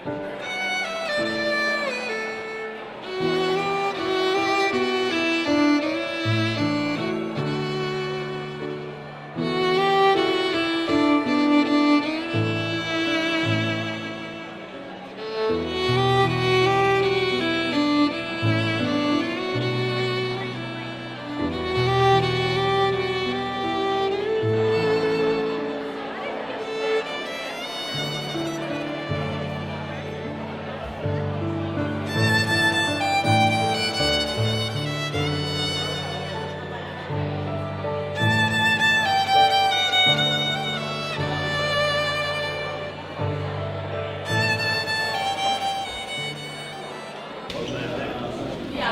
Yeah,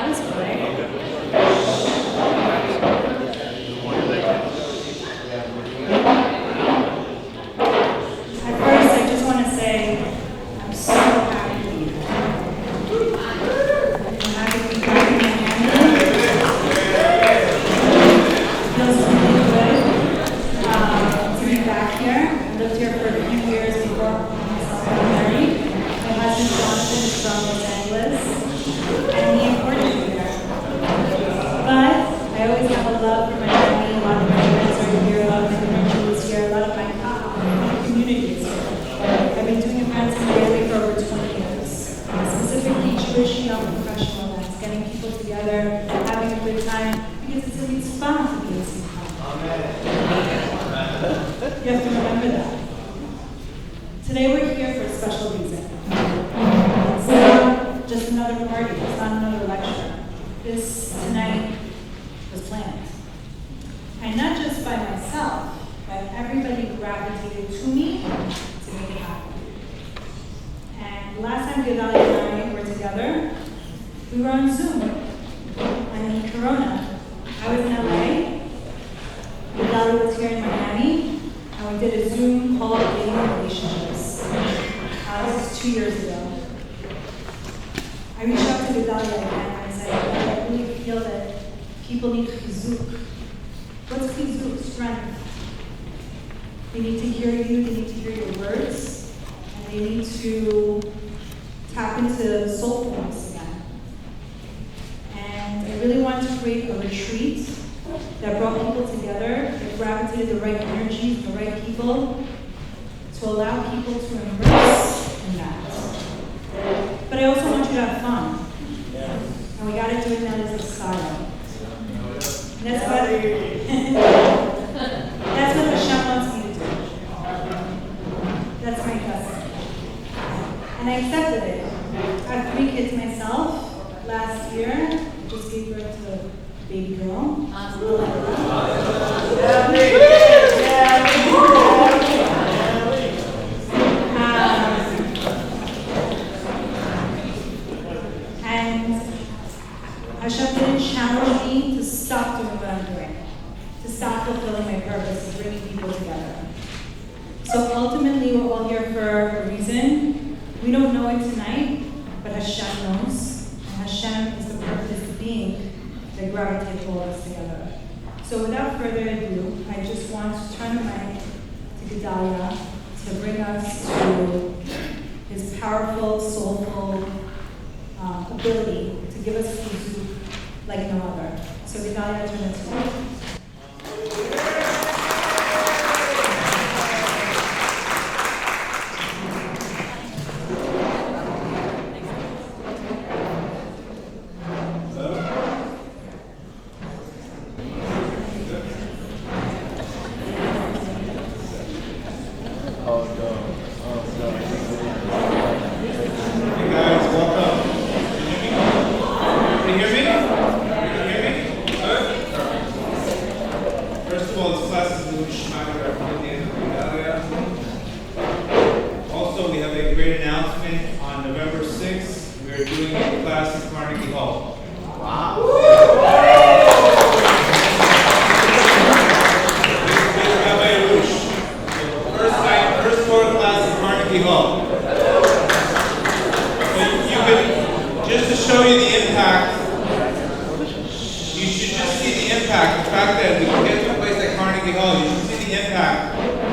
it was great. At first, I just want to say I'm so happy to be here. I'm happy to be back in Miami. It feels really good to be back here. I lived here for a few years before myself got married. My husband Jonathan is from Los Angeles, and he imported me here. But I always have a love for Miami. A lot of my friends are here, a lot of my community is here, a lot of my community is here. I've been doing events in Miami for over 20 years, specifically Jewish young professional events, getting people together, having a good time, because it's fun to be in Simcha. You have to remember that. Today we're here for a special reason. It's not just another party, it's not another lecture. This tonight was planned. And not just by myself, but everybody gravitated to me to make it happen. And the last time Gedalia and I were together, we were on Zoom. I mean, Corona. I was in LA, Gedalia was here in Miami, and we did a Zoom call dating relationships. This was 2 years ago. I reached out to Gedalia again and I said, I really feel that people need chizuk. What's chizuk? Strength. They need to hear you, they need to hear your words, and they need to tap into soulfulness again. And I really wanted to create a retreat that brought people together, that gravitated the right energies, the right people, to allow people to immerse in that. But I also want you to have fun. And we gotta do it now as a style. And that's what Hashem wants me to do. That's my blessing. And I accepted it. I have 3 kids myself. Last year, I just gave birth to a baby girl. And Hashem didn't challenge me to stop doing what I'm doing, to stop fulfilling my purpose of bringing people together. So ultimately, we're all here for a reason. We don't know it tonight, but Hashem knows. And Hashem is the purpose of being that gravitates all of us together. So without further ado, I just want to turn the mic to Gedalia to bring us to his powerful, soulful ability to give us chizuk like no other. So Gedalia, turn it to you.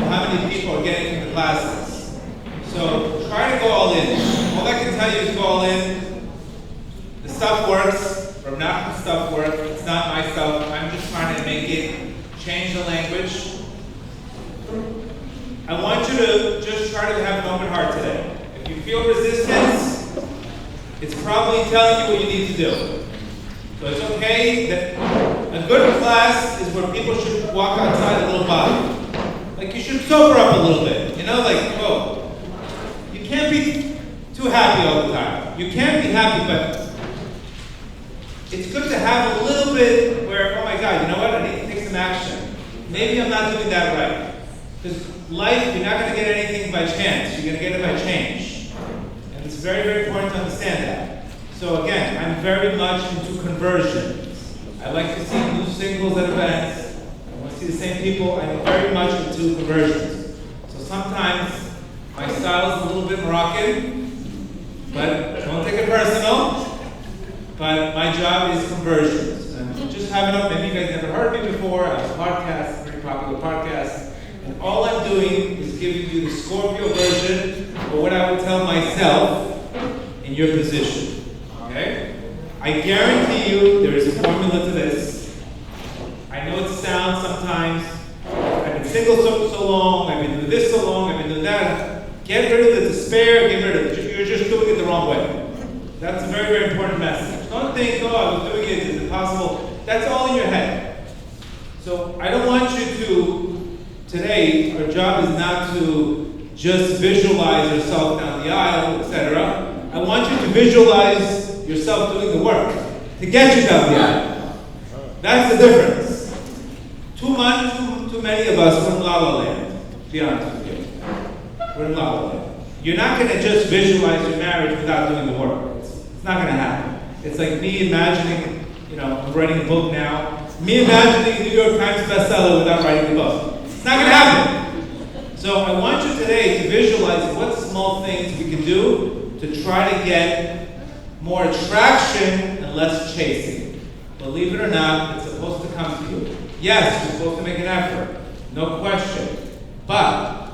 How many people are getting into classes? So try to go all in. all I can tell you is go all in. The stuff works. From now the stuff works. It's not my stuff. I'm just trying to make it change the language. I want you to just try to have an open heart today. If you feel resistance, it's probably telling you what you need to do. So it's okay that a good class is where people should walk outside a little body. Like you should sober up a little bit. You know, like, whoa. You can't be too happy all the time. You can be happy, but it's good to have a little bit where, oh my God, you know what? I need to take some action. Maybe I'm not doing that right. Because life, you're not going to get anything by chance. You're going to get it by change. And it's very, very important to understand that. So again, I'm very much into conversions. I like to see new singles at events. I want to see the same people. I'm very much into conversions. So sometimes my style is a little bit Moroccan, but don't take it personal. But my job is conversions. And just have it up. Maybe you guys never heard me before. I have a podcast, a pretty popular podcast. And all I'm doing is giving you the Scorpio version of what I would tell myself in your position. Okay? I guarantee you there is a formula to this. I know it sounds sometimes, I've been single so long, I've been doing this so long, I've been doing that. Get rid of the despair, get rid of it. You're just doing it the wrong way. That's a very, very important message. Don't think, oh, I was doing it, is it possible? That's all in your head. So I don't want you to, today, our job is not to just visualize yourself down the aisle, etc. I want you to visualize yourself doing the work to get you down the aisle. That's the difference. Too many of us are in La La Land, to be honest with you. We're in La La Land. You're not going to just visualize your marriage without doing the work. It's not going to happen. It's like me imagining, I'm writing a book now, me imagining a New York Times bestseller without writing the book. It's not going to happen. So I want you today to visualize what small things we can do to try to get more attraction and less chasing. Believe it or not, it's supposed to come to you. Yes, you're supposed to make an effort, no question. But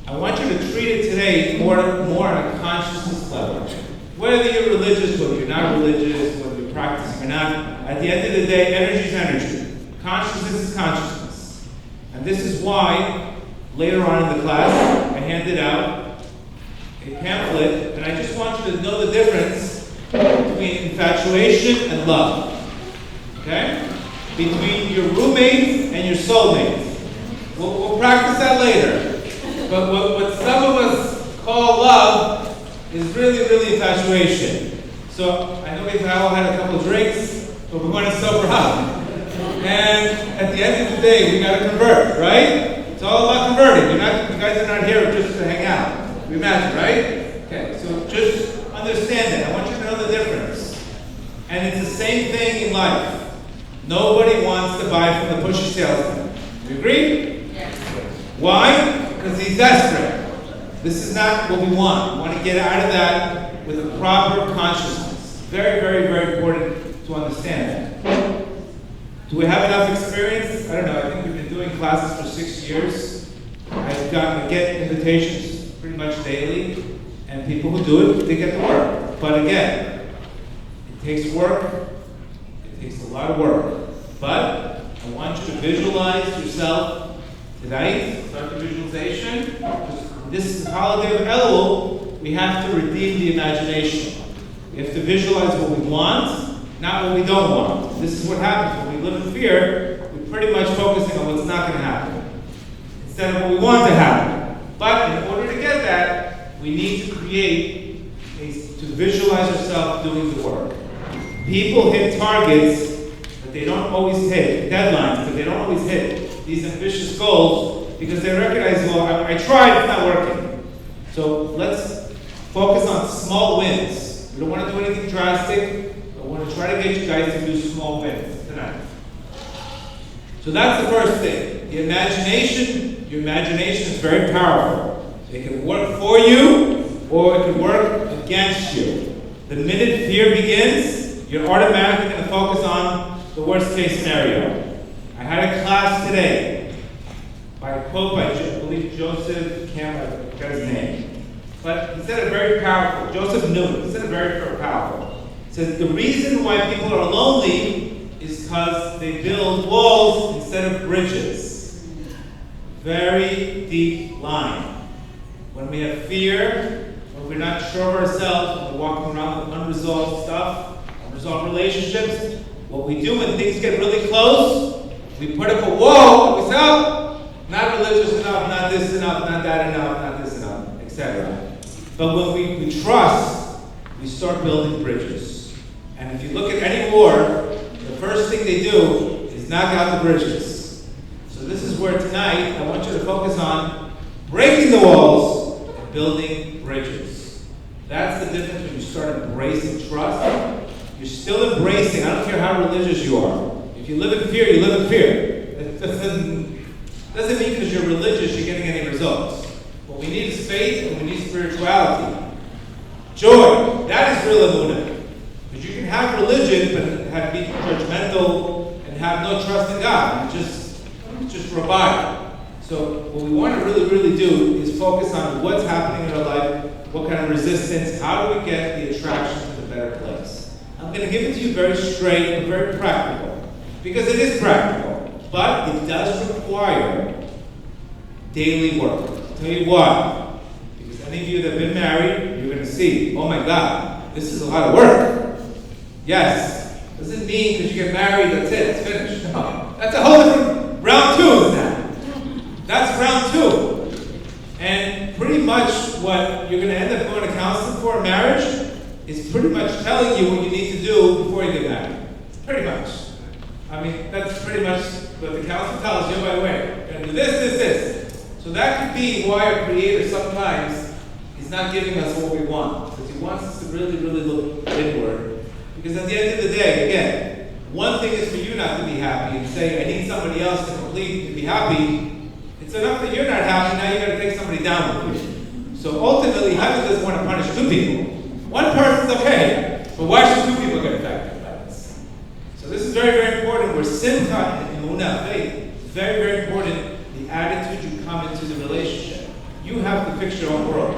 I want you to treat it today more on a consciousness level. Whether you're religious, whether you're not religious, whether you're practicing or not, at the end of the day, energy is energy. Consciousness is consciousness. And this is why, later on in the class, I handed out a pamphlet, and I just want you to know the difference between infatuation and love. Okay? Between your roommate and your soulmate. We'll practice that later. But what some of us call love is really, really infatuation. So I know we've all had a couple of drinks, but we're going to sober up. And at the end of the day, we got to convert, right? It's all about converting. You guys are not here just to hang out. We imagine, right? Okay, so just understand that. I want you to know the difference. And it's the same thing in life. Nobody wants to buy from the pushy salesman. Do you agree? Yes. Why? Because he's desperate. This is not what we want. We want to get out of that with a proper consciousness. Very, very, very important to understand that. Do we have enough experience? I don't know. I think we've been doing classes for 6 years. I've gotten to get invitations pretty much daily. And people who do it, they get the work. But again, it takes work. It takes a lot of work. But I want you to visualize yourself tonight. Start the visualization. This is the holiday of Elul. We have to redeem the imagination. We have to visualize what we want, not what we don't want. This is what happens when we live in fear. We're pretty much focusing on what's not going to happen instead of what we want to happen. But in order to get that, we need to to visualize yourself doing the work. People hit targets, but they don't always hit deadlines, but they don't always hit these ambitious goals because they recognize, well, I tried, it's not working. So let's focus on small wins. We don't want to do anything drastic, but we want to try to get you guys to do small wins tonight. So that's the first thing. The imagination, your imagination is very powerful. It can work for you, or it can work against you. The minute fear begins, you're automatically going to focus on the worst case scenario. I had a class today by a quote by, I believe, Joseph Campbell, I forgot his name. But he said it very powerful. Joseph knew it. He said it very powerful. He said the reason why people are lonely is because they build walls instead of bridges. Very deep line. When we have fear, when we're not sure of ourselves, when we're walking around with unresolved stuff, unresolved relationships, what we do when things get really close, we put up a wall and we say, oh, not religious enough, not this enough, not that enough, not this enough, etc. But when we trust, we start building bridges. And if you look at any war, the first thing they do is knock out the bridges. So this is where tonight I want you to focus on breaking the walls and building bridges. That's the difference when you start embracing trust. You're still embracing, I don't care how religious you are. If you live in fear, you live in fear. It doesn't mean because you're religious you're getting any results. What we need is faith and we need spirituality. Joy, that is real emunah. Because you can have religion but be judgmental and have no trust in God. Just provide. So what we want to really do is focus on what's happening in our life, what kind of resistance, how do we get the attraction to the better place. I'm going to give it to you very straight and very practical. Because it is practical. But it does require daily work. I'll tell you why. Because any of you that have been married, you're going to see, oh my God, this is a lot of work. Yes. Doesn't mean because you get married, that's it, it's finished. No. That's a whole different round two of that. That's round two. And pretty much what you're going to end up going to counseling for in marriage is pretty much telling you what you need to do before you get married. Pretty much. I mean, that's pretty much what the counselor tells you. By the way, you're going to do this. So that could be why our Creator sometimes is not giving us what we want. Because He wants us to really look inward. Because at the end of the day, again, one thing is for you not to be happy and say, I need somebody else to complete to be happy. It's enough that you're not happy, now you got to take somebody down with you. So ultimately, heaven doesn't want to punish two people. One person's okay, but why should two people get affected by this? So this is very important. Where simcha and emunah, faith, it's very important. The attitude you come into the relationship. You have to fix your own world.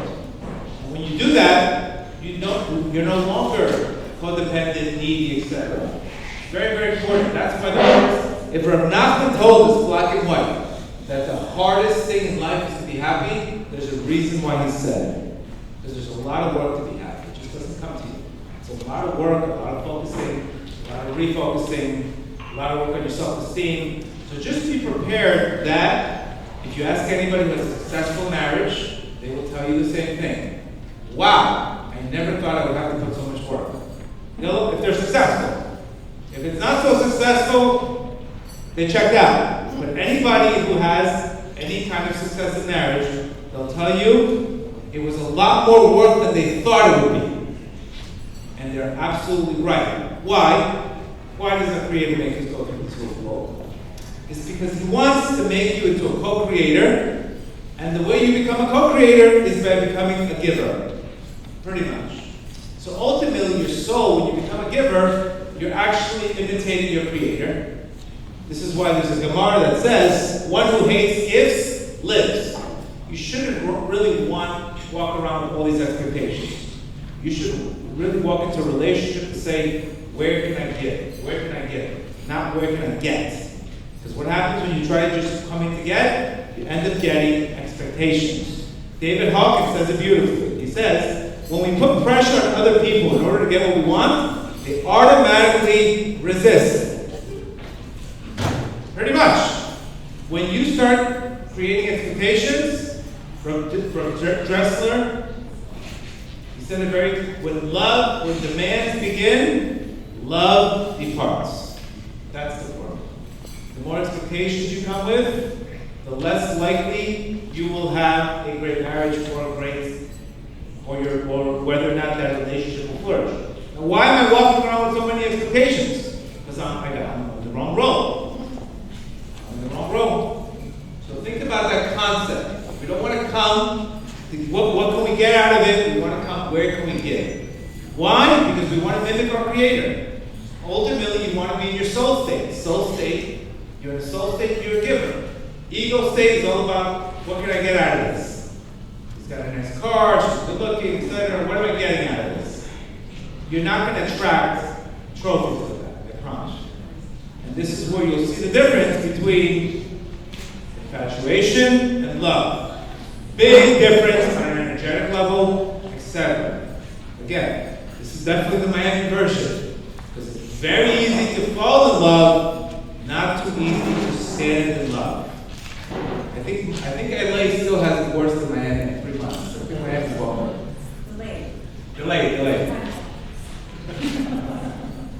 And when you do that, you're no longer codependent, needy, etc. Very important. That's why the hardest. If Rav Nachman told us black and white that the hardest thing in life is to be happy, there's a reason why he said it. Because there's a lot of work to be happy. It just doesn't come to you. It's a lot of work, a lot of focusing, a lot of refocusing, a lot of work on your self-esteem. So just be prepared that if you ask anybody who has a successful marriage, they will tell you the same thing. Wow, I never thought I would have to put so much work. If they're successful. If it's not so successful, they checked out. But anybody who has any kind of success in marriage, they'll tell you it was a lot more work than they thought it would be. And they're absolutely right. Why? Why does the Creator make us go through this whole flow? It's because He wants to make you into a co-creator, and the way you become a co-creator is by becoming a giver. Pretty much. So ultimately, your soul, when you become a giver, you're actually imitating your Creator. This is why there's a Gemara that says, one who hates gifts lives. You shouldn't really walk around with all these expectations. You should really walk into a relationship and say, where can I give? Where can I give? Not where can I get? Because what happens when you try just coming to get, you end up getting expectations. David Hawkins says it beautifully. He says, when we put pressure on other people in order to get what we want, they automatically resist. Pretty much. When you start creating expectations, from Dressler, he said it when demands begin, love departs. That's the word. The more expectations you come with, the less likely you will have a great marriage or whether or not that relationship will flourish. Now, why am I walking around with so many expectations? Because I'm in the wrong role. I'm in the wrong role. So think about that concept. We don't want to come, what can we get out of it? We want to come, where can we give? Why? Because we want to mimic our Creator. Ultimately, you want to be in your soul state. Soul state, you're in a soul state, you're a giver. Ego state is all about, what can I get out of this? she's got a nice car, she's good looking, etc. What am I getting out of this? You're not going to attract trophies with that, I promise you. And this is where you'll see the difference between infatuation and love. Big difference on an energetic level, etc. Again, this is definitely the Miami version. Because it's very easy to fall in love, not too easy to stand in love. I think LA still has it worse than Miami in 3 months. I think Miami's well. Delayed.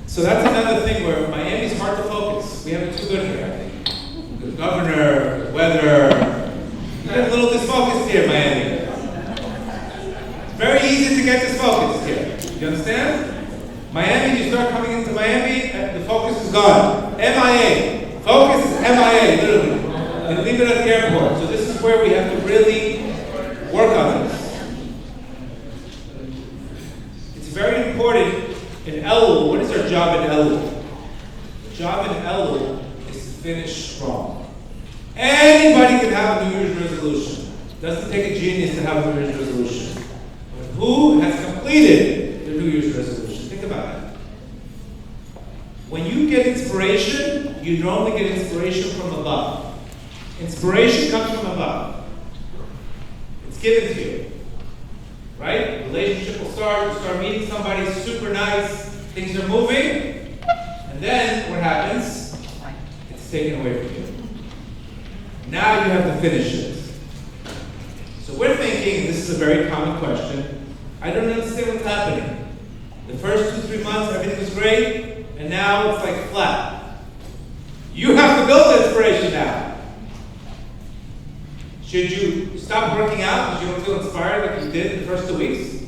So that's another thing where Miami's hard to focus. We have it too good here, I think. Good governor, good weather. We got a little disfocused here, Miami. It's very easy to get disfocused here. You understand? Miami, you start coming into Miami, and the focus is gone. MIA. Focus is MIA, literally. And leave it at the airport. So this is where we have to really work on this. It's very important in Elul. What is our job in Elul? The job in Elul is to finish strong. Anybody can have a New Year's resolution. It doesn't take a genius to have a New Year's resolution. But who has completed their New Year's resolution? Think about it. When you get inspiration, you normally get inspiration from above. Inspiration comes from above. It's given to you. Right? Relationship will start, you start meeting somebody super nice, things are moving, and then what happens? It's taken away from you. Now you have to finish it. So we're thinking, this is a very common question, I don't understand what's happening. The first 2-3 months, everything was great, and now it's like flat. You have to build inspiration now. Should you stop working out because you don't feel inspired like you did in the first 2 weeks?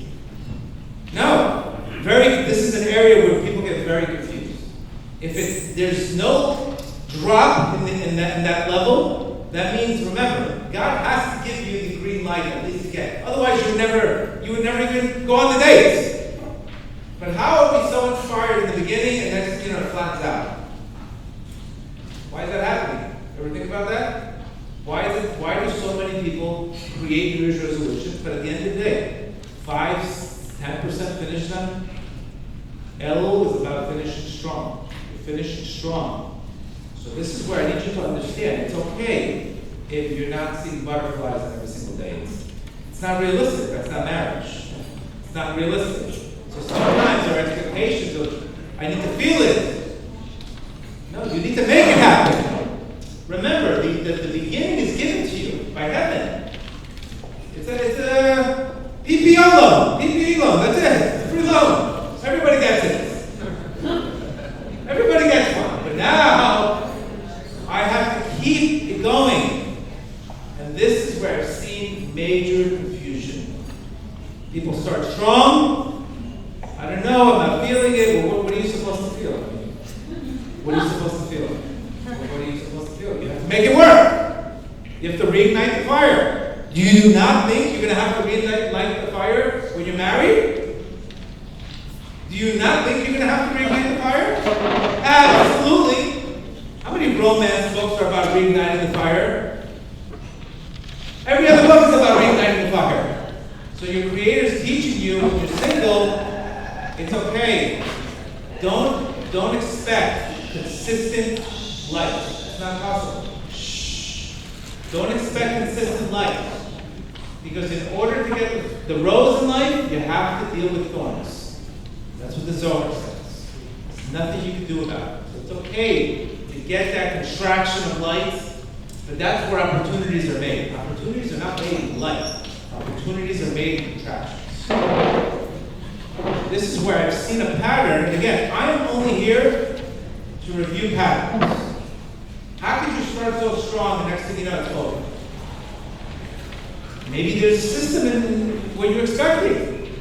No. This is an area where people get very confused. If there's no drop in that level, that means, remember, God has to give you the green light at least again. Otherwise, you would never even go on the dates. But how are we so inspired in the beginning and then it flattens out? Why is that happening? Ever think about that? Why do so many people create New Year's resolutions, but at the end of the day, 5-10% finish them? Elul is about finishing strong. You're finishing strong. So this is where I need you to understand. It's okay if you're not seeing butterflies every single day. It's not realistic. That's not marriage. It's not realistic. So sometimes our expectations of, I need to feel it. No, you need to make it happen. Remember, the beginning is given to you by heaven. It's a PPO loan. PPE loan, that's it. It's a free loan. Everybody gets it. Everybody gets one. But now, I have to keep it going. And this is where I've seen major confusion. People start strong. I don't know, I'm not feeling it. Well, what are you supposed to feel? What are you supposed to feel? What are you supposed to feel? You have to make it work. You have to reignite the fire. Do you not think you're going to have to reignite the fire when you're married? Do you not think you're going to have to reignite the fire? Absolutely. How many romance books are about reigniting the fire? Every other book is about reigniting the fire. So your Creator's teaching you when you're single, it's okay. Don't expect consistent life. It's not possible. Shh. Don't expect consistent life. Because in order to get the rose in life, you have to deal with thorns. That's what the Zohar says. There's nothing you can do about it. So it's okay to get that contraction of light, but that's where opportunities are made. Opportunities are not made in light. Opportunities are made in contractions. This is where I've seen a pattern. Again, I am only here to review patterns. How could you start so strong and next thing you know it's over? Maybe there's a system in what you're expecting.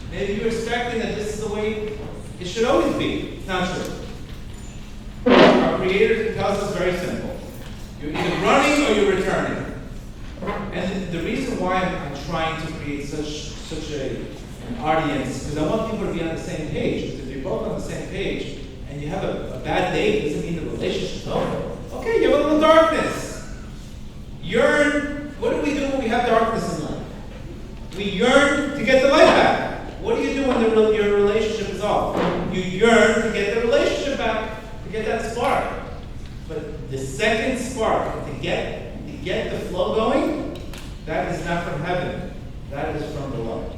Maybe you're expecting that this is the way it should always be. It's not true. Our Creator tells us very simple. You're either running or you're returning. And the reason why I'm trying to create such an audience, because I want people to be on the same page. Because if you're both on the same page and you have a bad date, doesn't mean the relationship's over. Okay, you have a little darkness. What do we do when we have darkness in life? we yearn to get the light back. What do you do when your relationship is off? You yearn to get the relationship back, to get that spark. But the second spark, to get the flow going, that is not from heaven. That is from the Lord.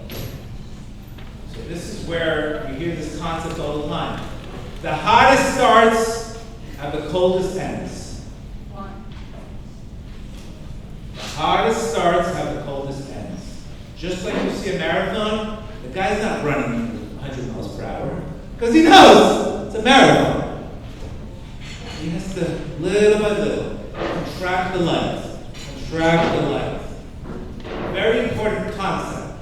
So this is where you hear this concept all the time. The hottest starts at the coldest ends. The hottest starts have the coldest ends. Just like you see a marathon, the guy's not running 100 miles per hour because he knows it's a marathon. He has to, little by little, contract the length. Contract the length. Very important concept.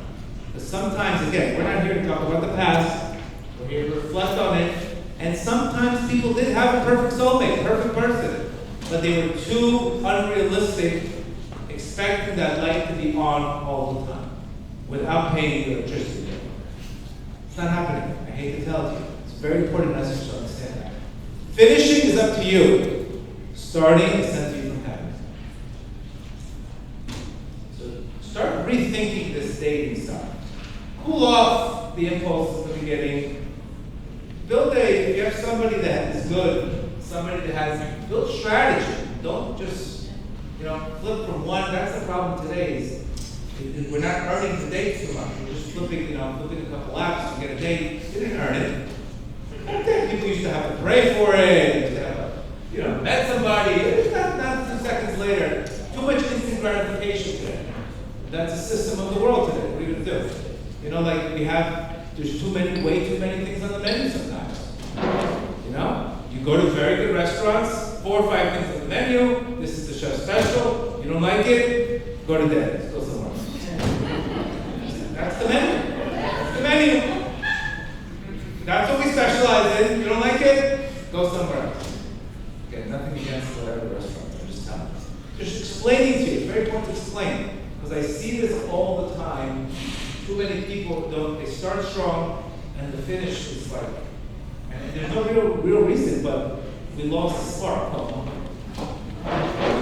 Because sometimes, again, we're not here to talk about the past. We're here to reflect on it. And sometimes people did have a perfect soulmate, perfect person. But they were too unrealistic, expecting that light to be on all the time without paying the electricity bill. It's not happening. I hate to tell you. It's a very important message to understand that. Finishing is up to you. Starting is sent to you from heaven. So start rethinking this dating stuff. Cool off the impulses in the beginning. If you have somebody that is good, somebody that has, build strategy. Don't just, flip from one. That's the problem today is we're not earning the date too much. We're just flipping a couple laps to get a date. You didn't earn it. Back then, people used to have to pray for it. Used to have, met somebody. It's not 2 seconds later. Too much instant gratification today. That's the system of the world today. What are you going to do? There's way too many things on the menu sometimes. You go to very good restaurants, 4 or 5 things on the menu. This is the chef special. You don't like it? Go to Denny's. Go somewhere else. That's the menu. That's the menu. That's what we specialize in. You don't like it? Go somewhere else. Okay, nothing against whatever restaurant. I'm just telling you. Just explaining to you. It's very important to explain. Because I see this all the time. Too many people they start strong and the finish is like, and there's no real reason, but we lost the spark.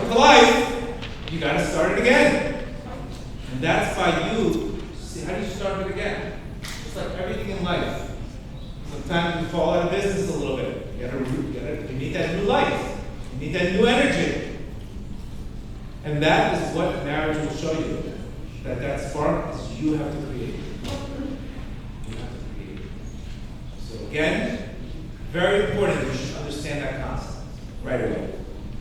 To life, you got to start it again. And that's by you. See, how do you start it again? It's like everything in life. Sometimes you fall out of business a little bit. You need that new life. You need that new energy. And that is what marriage will show you. That spark is you have to create. You have to create. So again, very important we should understand that concept right away.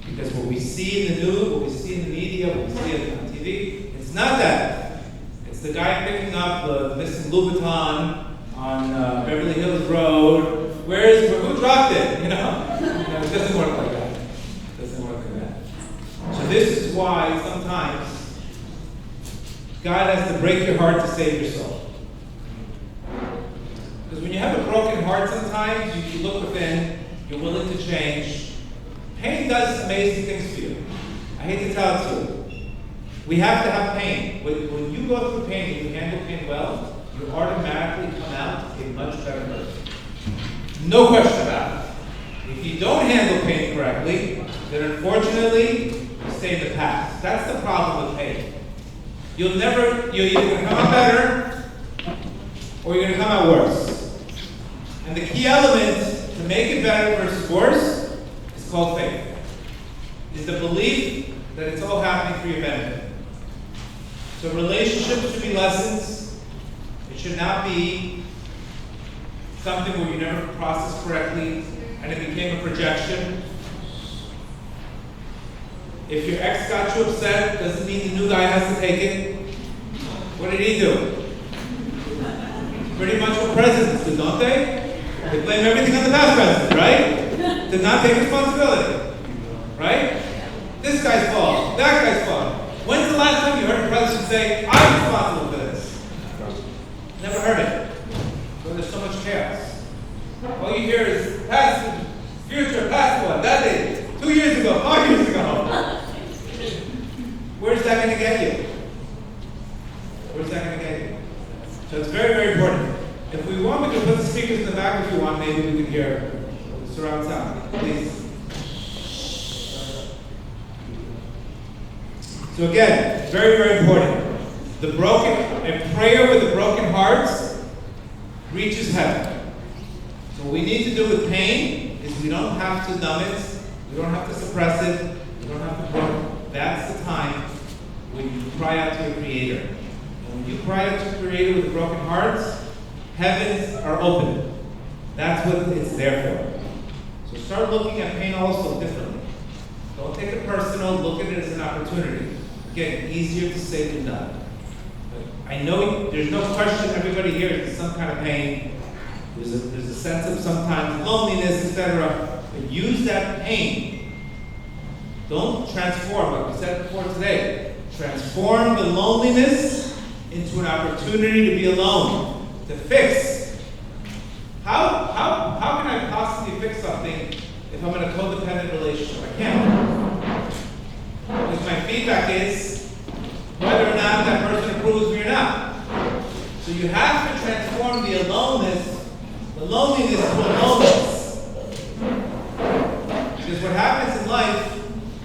Because what we see in the news, what we see in the media, what we see on TV, it's not that. It's the guy picking up the missing Louboutin on Beverly Hills Road. Who dropped it? It doesn't work like that. It doesn't work like that. So this is why sometimes God has to break your heart to save your soul. Because when you have a broken heart sometimes, you look within, you're willing to change. Pain does amazing things for you. I hate to tell it to you. We have to have pain. When you go through pain and you handle pain well, you automatically come out a much better person. No question about it. If you don't handle pain correctly, then unfortunately, you stay in the past. That's the problem with pain. You're either going to come out better, or you're going to come out worse. And the key element to make it better versus worse is called faith. Is the belief that it's all happening for your benefit. So relationships should be lessons. It should not be something where you never processed correctly and it became a projection. If your ex got you upset, doesn't mean the new guy has to take it. What did he do? Pretty much what presidents do, don't they? They blame everything on the past president, right? Did not take responsibility, right? This guy's fault, that guy's fault. When's the last time you heard a president say, I'm responsible for this? Never heard it. So there's so much chaos. All you hear is past, future, past what, that day, 2 years ago, 5 years ago. Where's that going to get you? Where's that going to get you? So it's very, very important. If we want, we can put the speakers in the back if you want. Maybe we can hear surround sound. Please. So again, very, very important. The broken A prayer with a broken heart reaches heaven. So what we need to do with pain is we don't have to numb it, we don't have to suppress it, we don't have to broke. That's the time when you cry out to your Creator. And when you cry out to your Creator with a broken heart, heavens are open. That's what it's there for. So start looking at pain also differently. Don't take it personal, look at it as an opportunity. Again, easier to say than done. But I know there's no question everybody here is in some kind of pain. There's a sense of sometimes loneliness, etc. But use that pain. Don't transform, like we said before today. Transform the loneliness into an opportunity to be alone, to fix. How can I possibly fix something if I'm in a codependent relationship? I can't. Because my feedback is whether or not that person approves me or not. So you have to transform the loneliness to aloneness. Because what happens in life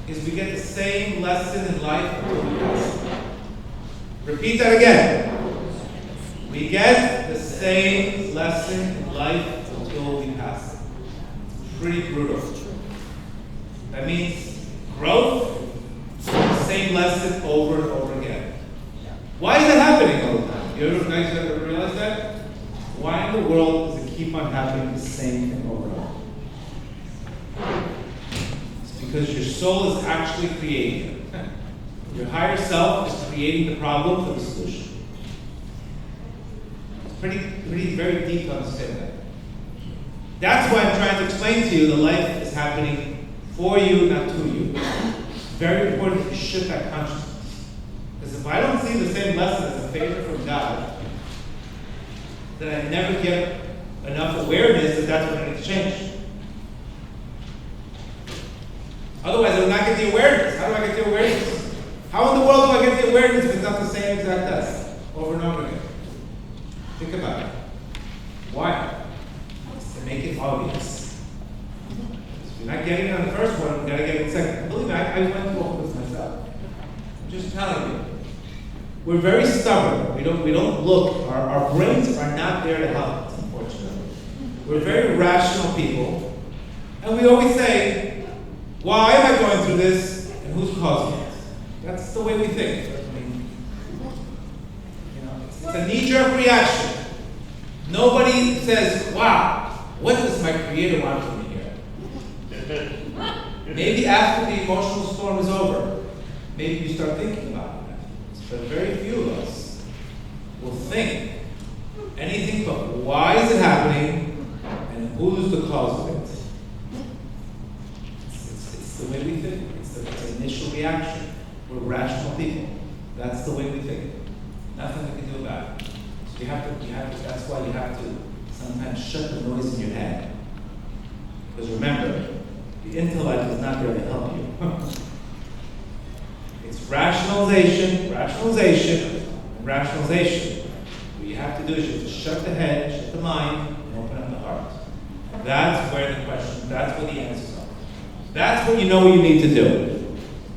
is we get the same lesson in life until we pass. Repeat that again. We get the same lesson in life until we pass. It's pretty brutal. That means growth, the same lesson over and over again. Why is that happening all the time? You guys ever realize that? Why in the world does it keep on happening the same thing over and over? It's because your soul is actually creating it. Your higher self is creating the problem for the solution. It's very deep to understand that. That's why I'm trying to explain to you that life is happening for you, not to you. It's very important that you shift that consciousness. Because if I don't see the same lesson as a favor from God, then I never get enough awareness that that's what I need to change. Otherwise, I will not get the awareness. How do I get the awareness? How in the world do I get the awareness if it's not the same exact test over and over again? Think about it. Why? It's to make it obvious. If you're not getting it on the first one, you gotta get it second. Believe me, I went through all this myself. I'm just telling you. We're very stubborn. We don't look. Our brains are not there to help us, unfortunately. We're very rational people, and we always say, "Why am I going through this? And who's causing it?" That's the way we think. It's a knee-jerk reaction. Nobody says, "Wow, what does my Creator want from me here?" Maybe after the emotional storm is over, maybe you start thinking about it. But very few of us will think anything but why is it happening and who's the cause of it. It's the way we think. It's the initial reaction. We're rational people. That's the way we think. Nothing we can do about it. So you have to, that's why you have to sometimes shut the noise in your head. Because remember, the intellect is not there to help you. It's rationalization. What you have to do is you have to shut the head, shut the mind, and open up the heart. That's where the question, that's where the answers are. That's what you know what you need to do.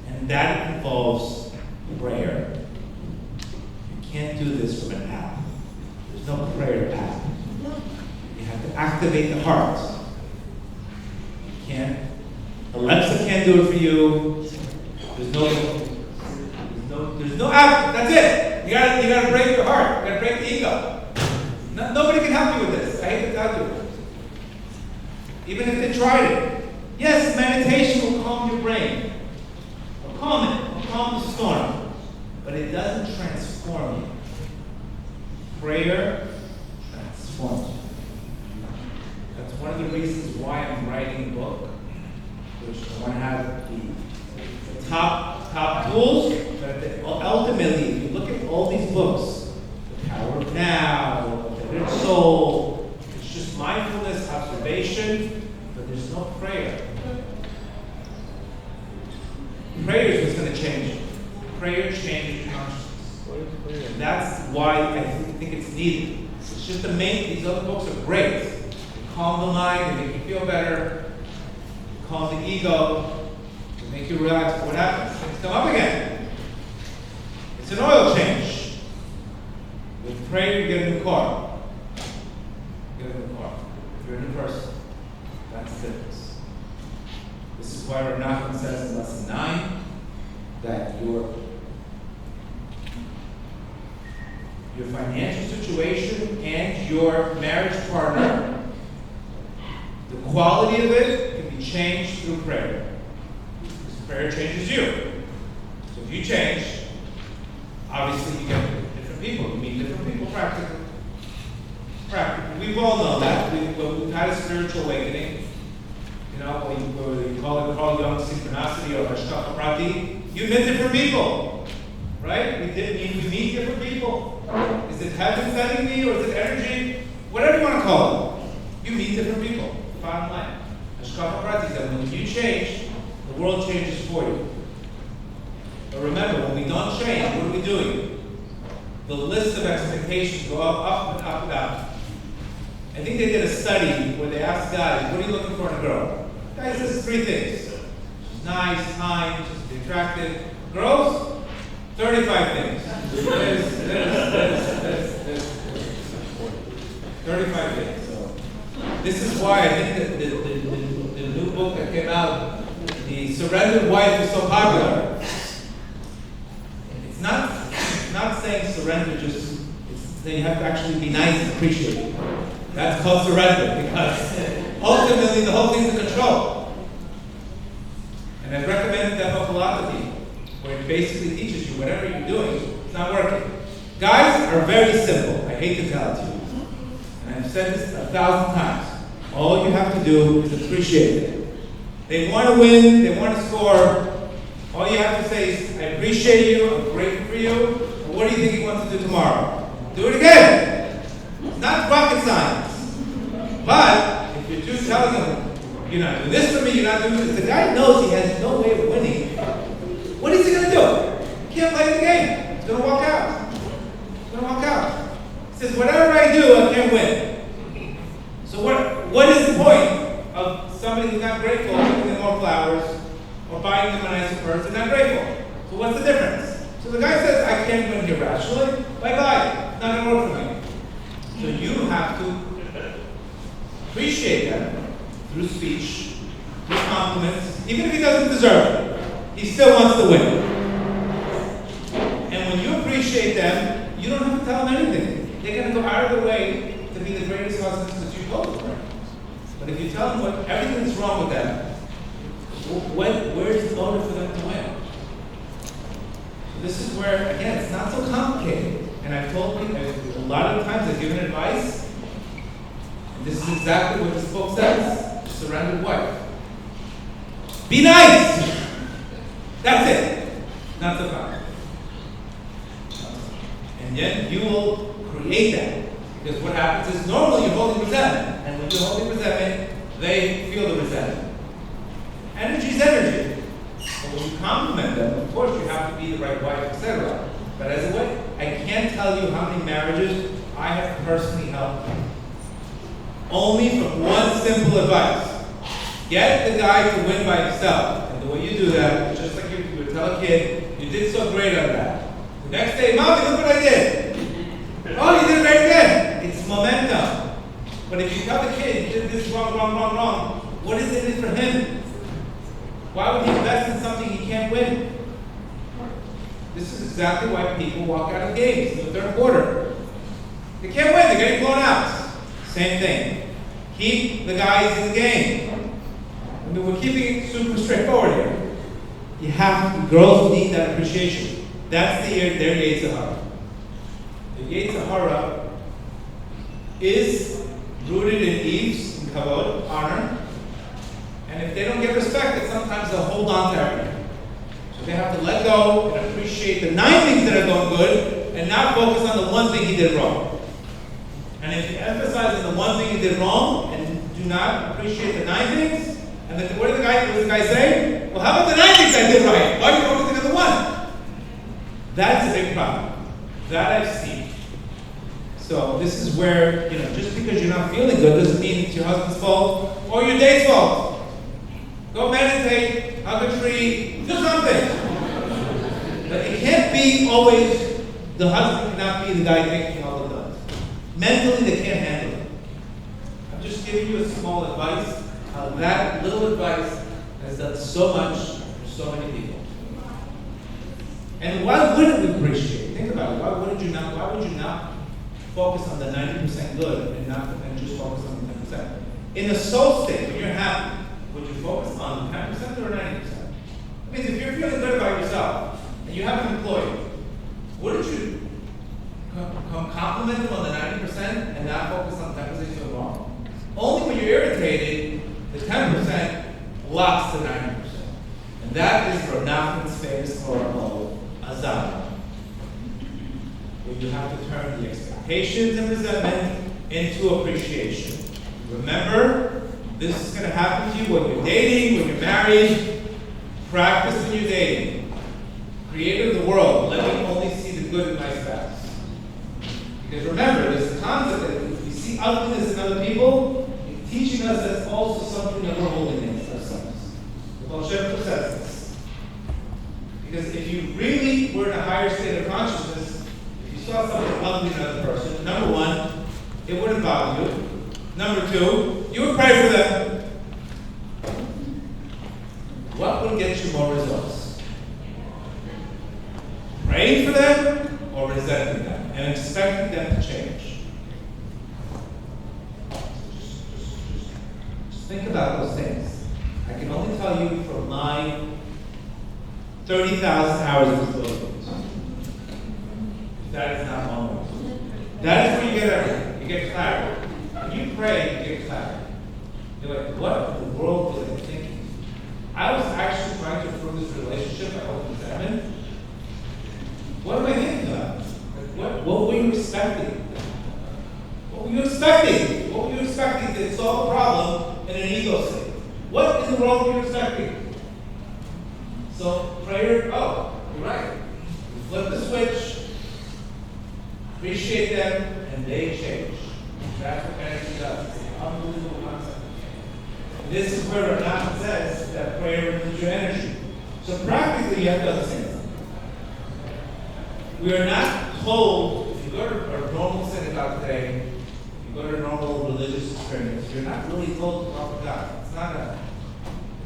And that involves prayer. You can't do this from an app. There's no prayer app. You have to activate the heart. You can't. Alexa can't do it for you. There's no app. That's it. You gotta break your heart. You gotta break the ego. Nobody can help you with this. I hate to tell you. Even if they tried it. Yes, meditation will calm your brain. Will calm it. Will calm the storm. But it doesn't transform you. Prayer transforms you. That's one of the reasons why I'm writing a book, which I want to have the top tools. But ultimately, if you look at all these books, The Power of Now, The Rich Soul, it's just mindfulness, observation, but there's no prayer. Prayer is what's going to change you. Prayer changes your consciousness. And that's why I think it's needed. It's just these other books are great. They calm the mind, they make you feel better, calm the ego, they make you relax. What happens? Things come up again. It's an oil change. With prayer, you get a new car. You get a new car. If you're a new person, that's the difference. This is why Rav Nachman says in lesson 9 that your financial situation and your marriage partner, the quality of it can be changed through prayer. Because prayer changes you. So if you change, obviously you get different people. You meet different people practically. We've all known that. We've had a spiritual awakening. You know, what you call it Carl Jung synchronicity or Hashkafa Prati. You met different people. Right? We meet different people. Is it heaven sending me or is it energy? Whatever you want to call it. You meet different people. Bottom line. Hashkafa Prati said when you change, the world changes for you. But remember, when we don't change, what are we doing? The list of expectations go up and up and up. I think they did a study where they asked guys, what are you looking for in a girl? Guys, this is 3 things. She's nice, kind, she's attractive. Girls, 35 things. 35 things. So this is why I think that the new book that came out, The Surrendered Wife, is so popular. It's not saying surrender, just it's that you have to actually be nice and appreciate it. That's called surrender, because ultimately the whole thing's in control. And I've recommended that book a lot to people, where it basically teaches you whatever you're doing, it's not working. Guys are very simple. I hate to tell it to you. And I've said this 1,000 times. All you have to do is appreciate it. They want to win, they want to score. All you have to say is, I appreciate you, I'm grateful for you, and what do you think he wants to do tomorrow? Do it again. It's not rocket science. But if you're just telling him, you're not doing this for me, you're not doing this, the guy knows he has no way of winning. What is he going to do? He can't play the game. He's going to walk out. He's going to walk out. He says, whatever I do, I can't win. So what is the point of somebody who's not grateful giving them more flowers or buying them a nicer purse and not grateful? So what's the difference? So the guy says, I can't win here rationally. Bye-bye. It's not going to work for me. So you have to appreciate them through speech, through compliments, even if he doesn't deserve it. He still wants to win. And when you appreciate them, you don't have to tell them anything. They're going to go out of their way to be the greatest husbands that you told them. But if you tell them what everything's wrong with them, where is the motive for them to win? So this is where, again, it's not so complicated. And I've told people, a lot of times I've given advice, and this is exactly what this book says, surrendered wife. Be nice! That's it. Not so complicated. And then you will create that. Because what happens is normally you're holding resentment. And when you're holding resentment, they feel the resentment. Energy is energy. But when you compliment them, of course you have to be the right wife, etc. But as a way, I can't tell you how many marriages I have personally helped. Only from one simple advice. Get the guy to win by himself. And the way you do that is just like you would tell a kid, you did so great on that. The next day, Mommy, look what I did. Oh, you did great again. It's momentum. But if you tell the kid, you did this wrong, what is in it for him? Why would he invest in something he can't win? This is exactly why people walk out of games in the third quarter. They can't win, they're getting blown out. Same thing. Keep the guys in the game. I mean, we're keeping it super straightforward here. You have to, girls need that appreciation. That's their Yetzer Hara. The Yetzer Hara is rooted in ease, in kavod, honor. And if they don't get respect, then sometimes they'll hold on to everything. So they have to let go and appreciate the 9 things that are going good and not focus on the one thing he did wrong. And if you emphasize on the one thing he did wrong and do not appreciate the 9 things, and then what does the guy say? Well, how about the 9 things I did right? Why are you focusing on the one? That's a big problem. That I've seen. So this is where, just because you're not feeling good doesn't mean it's your husband's fault or your date's fault. Go meditate, hug a tree, do something. But it can't be always, the husband cannot be the guy taking all mentally they can't handle it. I'm just giving you a small advice. How that little advice has done so much for so many people. And why wouldn't we appreciate it? Think about it. Why would you not focus on the 90% good and just focus on the 10%? In a soul state, when you're happy, would you focus on 10% or 90%? I mean, if you're feeling good about yourself and you have an employee, wouldn't you compliment them on the 90% and not focus on the 10% you're doing wrong? Only when you're irritated, the 10% blocks the 90%. And that is Rav Nachman's famous Torah, Azam. Where you have to turn the expectations and resentment into appreciation. Remember, this is going to happen to you when you're dating, when you're married. Practice when you're dating. Creator of the world, let me only see the good in my spouse. Because remember, there's a concept that if we see ugliness in other people, it's teaching us that's also something that we're holding against ourselves. The Baal Shem Tov says this. Because if you really were in a higher state of consciousness, if you saw something ugly in another person, number one, it wouldn't bother you. Number two, you would pray for them. What would get you more results? Praying for them or resenting them and expecting them to change? Just think about those things. I can only tell you from my 30,000 hours of experience. That is not one way. That is where you get everything. You get clarity. When you pray, you get clarity. You're like, what in the world was I thinking? I was actually trying to improve this relationship. I hope it's happened. What am I thinking about? Like, what were you expecting? What were you expecting? What were you expecting to solve a problem in an ego state? What in the world were you expecting? So prayer, oh, you're right. You flip the switch, appreciate them, and they change. That's what energy does. It's an unbelievable concept. And this is where Rav Nachman says that prayer removes your energy. So practically you have to understand. We are not told, if you go to a normal synagogue today, if you go to a normal religious experience, you're not really told to talk to God.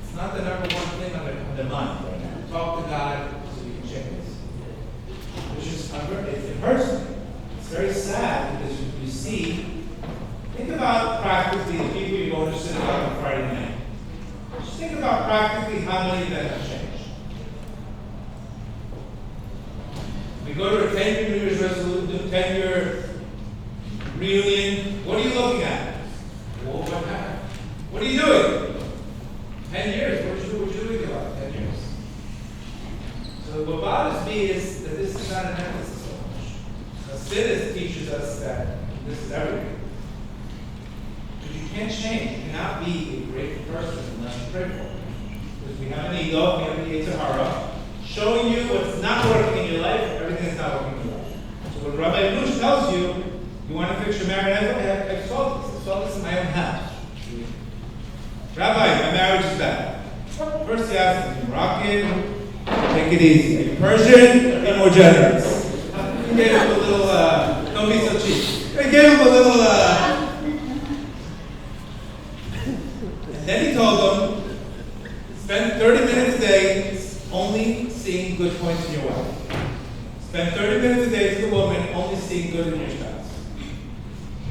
It's not the number one thing on the mind right now. Talk to God so you can change this. Which is, it hurts me. It's very sad because you see, think about practically the people you go to synagogue on Friday night. Just think about practically how many of them have changed. We go to a 10-year New Year's resolution, 10-year reunion. What are you looking at? Well, what happened? What are you doing? 10 years. What are you doing about 10 years? So what bothers me is that this is not an emphasis so much. Chassidus teaches us that this is everything. Because you can't change. You cannot be a great person unless you pray for it. Because we have an ego, we have an Yetzer Hara, showing you what's not working in your life, everything is not working in your life. So when Rabbi Lush tells you, you want to fix your marriage, I saw this in my own house. Rabbi, my marriage is bad. First he asks, are you Moroccan? Take it easy. Are you Persian? Be more generous. He gave him a little, don't be so cheap. He gave him a little, and then he told him, spend 30 minutes a day only seeing good points in your wife. Spend 30 minutes a day as a woman only seeing good in your spouse.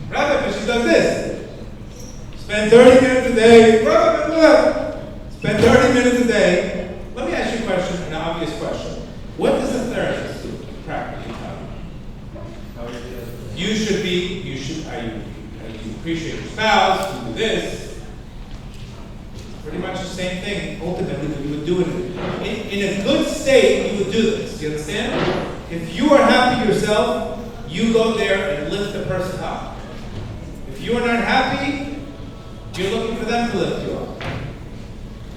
Rabbi, but she does this. Spend 30 minutes a day. Spend 30 minutes a day. Let me ask you a question, an obvious question. What does a therapist do practically? You appreciate your spouse, you do this. Pretty much the same thing, ultimately, that you would do it. In a good state, you would do this. You understand? If you are happy yourself, you go there and lift the person up. If you are not happy, you're looking for them to lift you up.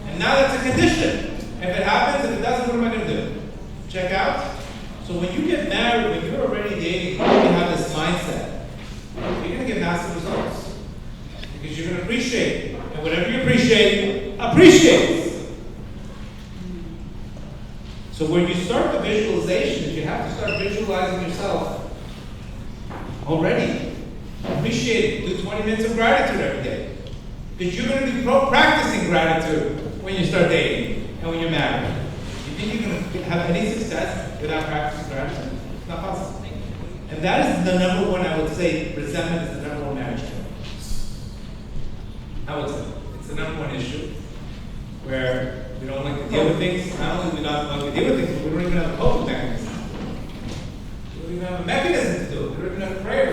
And now that's a condition. If it happens, if it doesn't, what am I going to do? Check out? So when you get married, when you're already dating, you have this mindset, you're going to get massive results. Because you're going to appreciate. And whatever you appreciate, appreciate. So when you start the visualization, you have to start visualizing yourself already appreciate it. Do 20 minutes of gratitude every day. Because you're going to be practicing gratitude when you start dating and when you're married. You think you're going to have any success without practicing gratitude? It's not possible. And that is the number one, I would say, resentment is the number one marriage killer. I would say. It's the number one issue where we don't like to deal with things. Not only do we not like to deal with things, but we don't even have a coping mechanism. We don't even have a mechanism to do it. We don't even have a prayer.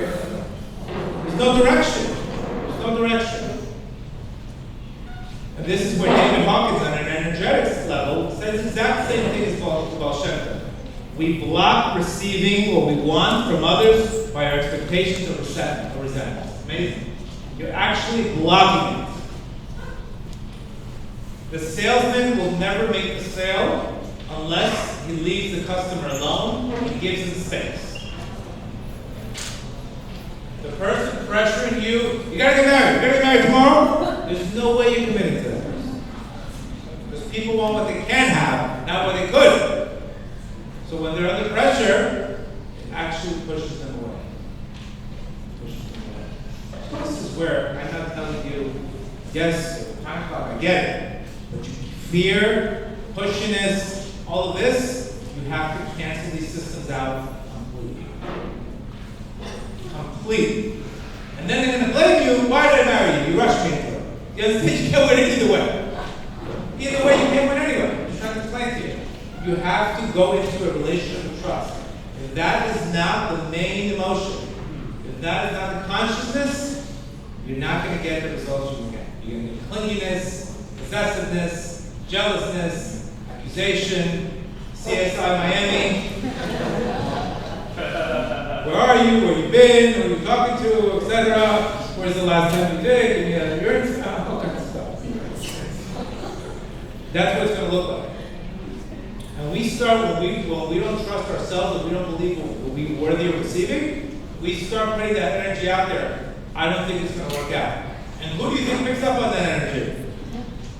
There's no direction. There's no direction. And this is where David Hawkins, on an energetics level, says the exact same thing as Baal Shem Tov. We block receiving what we want from others by our expectations of resentment. It's amazing. You're actually blocking it. The salesman will never make the sale unless he leaves the customer alone and gives him space. The person pressuring you gotta get married tomorrow, there's no way you're committing to that person. Because people want what they can have, not what they could. So when they're under pressure, it actually pushes them away. This is where I'm not telling you, yes, time clock, I get it. But you fear, pushiness, all of this, you have to cancel these systems out completely. Completely. And then they're going to blame you, why did I marry you? You rushed me into it. You understand? You can't win it either way. Either way, you can't win anyway. I'm just trying to explain to you. You have to go into a relationship of trust. If that is not the main emotion, if that is not the consciousness, you're not going to get the results you want to get. You're going to get clinginess, possessiveness, jealousness, accusation, CSI Miami. Where are you? Where you been? Who are you talking to? Etc. Where's the last time you did? Give me a urine smell. All kinds of stuff. That's what it's going to look like. And we start when we don't trust ourselves and we don't believe we're worthy of receiving, we start putting that energy out there. I don't think it's going to work out. And who do you think picks up on that energy?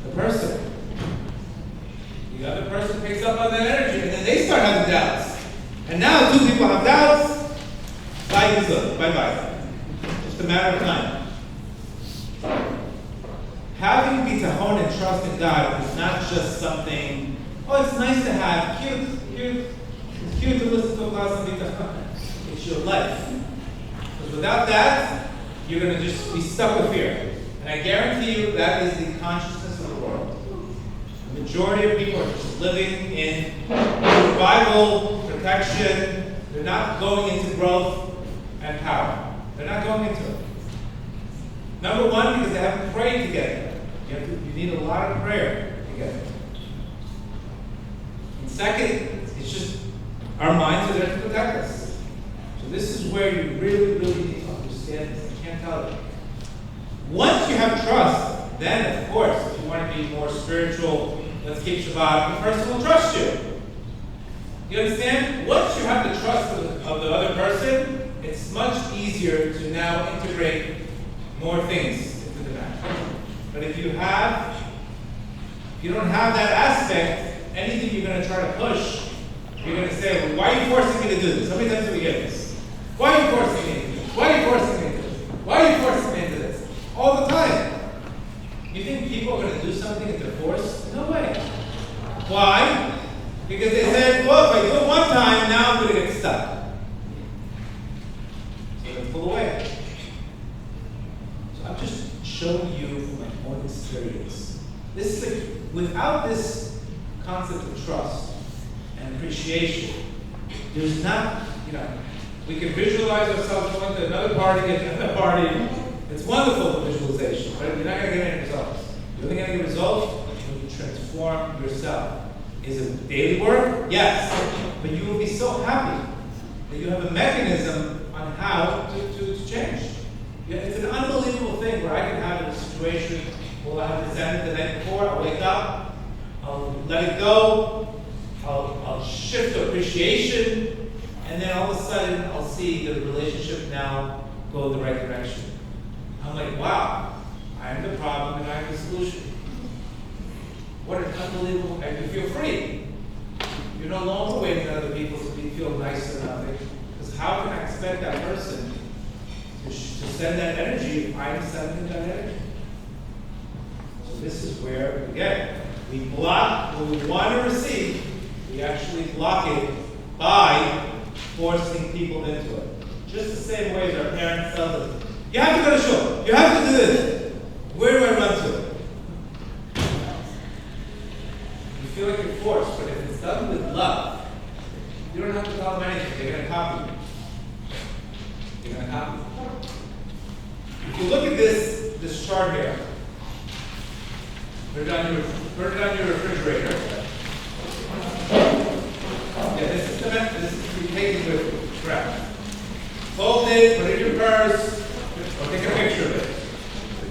The person. The other person picks up on that energy, and then they start having doubts. And now 2 people have doubts. Bye-bye. Just a matter of time. Having bitachon and trust in God is not just something, oh, it's nice to have, cute. It's cute to listen to a class of bitachon. It's your life. Because without that, you're going to just be stuck with fear. And I guarantee you that is the consciousness of the world. The majority of people are just living in survival, protection. They're not going into growth and power. They're not going into it. Number one, because they haven't prayed to get there. You need a lot of prayer to get there. And second, it's just our minds are there to protect us. So this is where you really, really need to understand this. I can't tell you. Once you have trust, then of course, if you want to be more spiritual, let's keep Shabbat, the person will trust you. You understand? Once you have the trust of the other person, it's much easier to now integrate more things into the match. But if you don't have that aspect, anything you're going to try to push, you're going to say, well, why are you forcing me to do this? How many times do we get this? Why are you forcing me to do this? Why are you forcing me to do this? Why are you forcing me into this? All the time. You think people are going to do something if they're forced? No way. Why? Because they said, well, if I do it one time, now I'm going to get stuck. So they pull away. So I'm just showing you from my own experience. This is like, without this concept of trust and appreciation, there's not, we can visualize ourselves going to another party, get another party. It's wonderful for visualization, but you're not going to get any results. You're only going to get results when you transform yourself. Is it daily work? Yes. But you will be so happy that you have a mechanism on how to change. It's an unbelievable thing where I can have a situation where I have presented the night before, I'll wake up, I'll let it go, I'll shift to appreciation, and then all of a sudden I'll see the relationship now go the right direction. I'm like, wow, I am the problem and I am the solution. What an unbelievable, and you feel free. You're no longer waiting on other people to feel nice or nothing. Because how can I expect that person to send that energy, I'm sending that energy. So this is where, again, we block when we want to receive, we actually block it by forcing people into it. Just the same way as our parents tell us, you have to go to shul, you have to do this. Where do I run to? You feel like you're forced, but if it's done with love, you don't have to tell them anything, they're going to copy you. They're going to copy you. If you look at this chart here, put it on your refrigerator. Yeah, this is to be taken with you. Correct. Fold it, put it in your purse, or take a picture of it.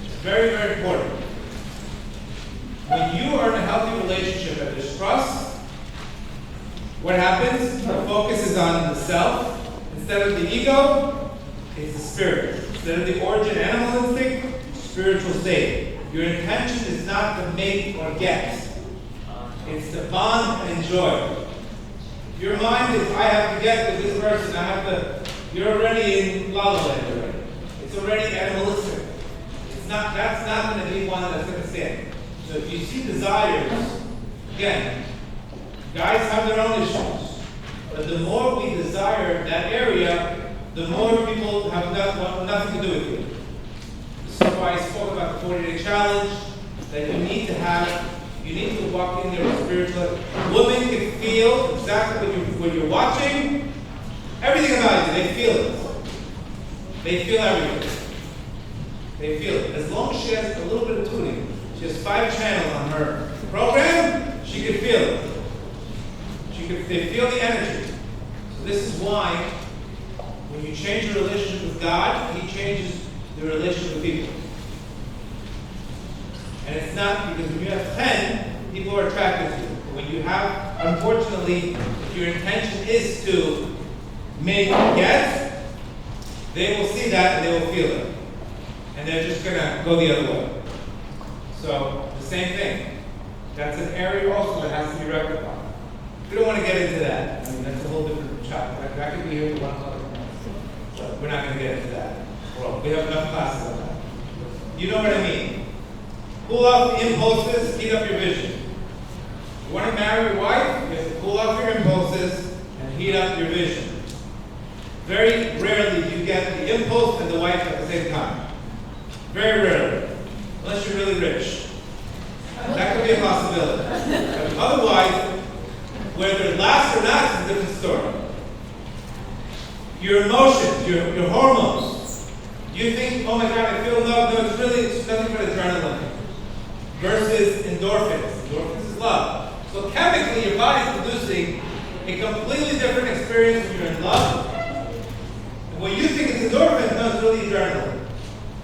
It's very, very important. When you are in a healthy relationship and there's trust, what happens? The focus is on the self. Instead of the ego, it's the spirit. Instead of the origin animal instinct, spiritual state. Your intention is not to make or get. It's to bond and enjoy. Your mind is, I have to get with this person, I have to, you're already in la la land already. It's already animalistic. That's not going to be one that's going to stand. So if you see desires, again, guys have their own issues. But the more we desire that area, the more people have nothing to do with you. This is why I spoke about the 40-day challenge, that you need to walk in there with spiritual. Women can feel exactly what you're watching, everything about you, they feel it. They feel everything. They feel it. As long as she has a little bit of tuning, she has 5 channels on her program, she can feel it. They feel the energy. So this is why when you change your relationship with God, He changes the relationship with people. And it's not because when you have 10, people are attracted to you. But when you have, unfortunately, if your intention is to make or get, they will see that and they will feel it. And they're just going to go the other way. So, the same thing. That's an area also that has to be rectified. We don't want to get into that. I mean, that's a whole different chapter. That could be here for 1 o'clock. But we're not going to get into that. Well, we have enough classes on that. You know what I mean? Pull off the impulses, heat up your vision. You want to marry your wife? You have to pull off your impulses and heat up your vision. Very rarely do you get the impulse and the wife at the same time. Very rarely. Unless you're really rich. That could be a possibility. But otherwise, whether it lasts or not is a different story. Your emotions, your hormones. You think, oh my God, I feel love. No, it's nothing but adrenaline. Versus endorphins. Endorphins is love. So chemically, your body's producing a completely different experience when you're in love. And what you think is endorphins, no, it's really adrenaline.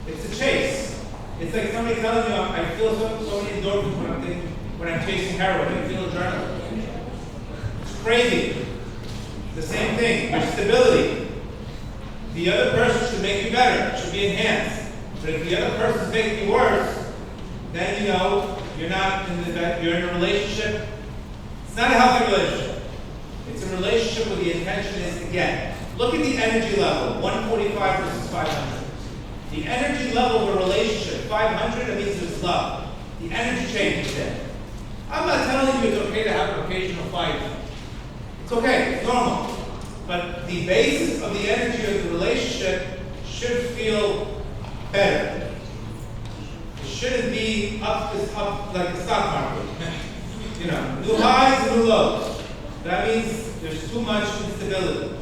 It's a chase. It's like somebody telling you, I feel so many endorphins when I'm chasing heroin. I feel adrenaline. It's crazy. The same thing. Your stability. The other person should make you better. It should be enhanced. But if the other person's making you worse, then you know you're in a relationship. It's not a healthy relationship. It's a relationship where the intention is to get. Look at the energy level, 145 versus 500. The energy level of a relationship, 500, that means there's love. The energy changes there. I'm not telling you it's okay to have an occasional fight. It's okay, it's normal. But the basis of the energy of the relationship should feel better. It shouldn't be up like the stock market. You know, new highs and new lows. That means there's too much instability.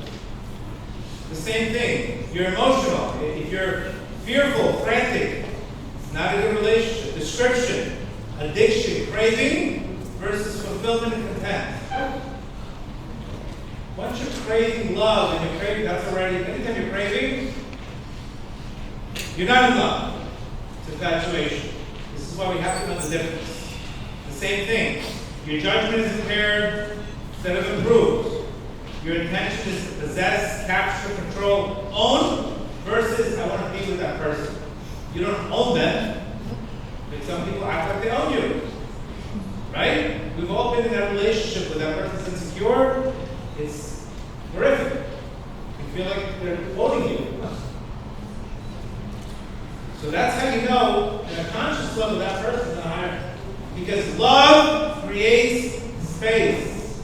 The same thing, you're emotional. If you're fearful, frantic, it's not a good relationship. Description, addiction, craving versus fulfillment and content. Once you're craving love and you're craving, that's already, anytime you're craving, you're not in love. It's infatuation. This is why we have to know the difference. The same thing. Your judgment is impaired instead of improved. Your intention is to possess, capture, control, own, versus I want to be with that person. You don't own them, but some people act like they own you. Right? We've all been in that relationship with that person's insecure. It's horrific. You feel like they're owning you. So that's how you know at a conscious level that person's not hiring. Because love creates space.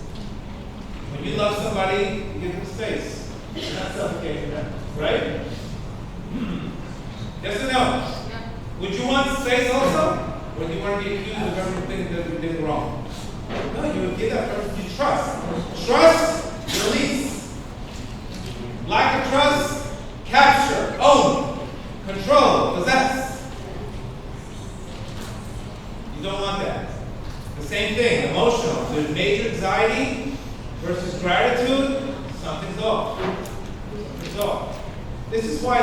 When you love somebody, you give them space. You're not suffocating them, right? Yes or no? Yeah. Would you want space also? Or do you want to be accused of everything that you did wrong? No, you would give that person you trust. Trust, release. Lack of trust, capture, own, control, possess. You don't want that. The same thing, emotional. There's major anxiety versus gratitude, something's off. Something's off. This is why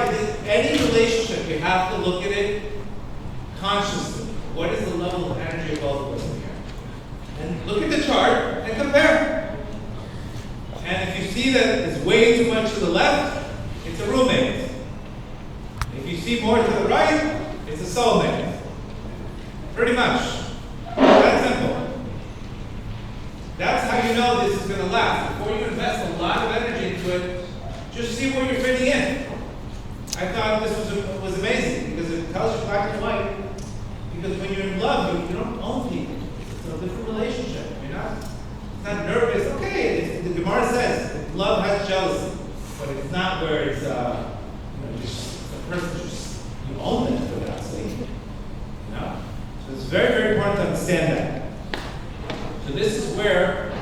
any relationship, you have to look at it consciously. What is the level of energy of both of us here? And look at the chart and compare. And if you see that it's way too much to the left, it's a roommate. If you see more to the right, it's a soulmate. Pretty much. That simple. That's how you know this is going to last. Before you invest a lot of energy into it, just see where you're fitting in. I thought this was amazing because it tells you black and white. Because when you're in love, you don't own people. It's a different relationship. You're not nervous. Okay, the Gemara says love has jealousy, but it's not where it's just the person just you own them without saying. So it's very, very important to understand that. So this is where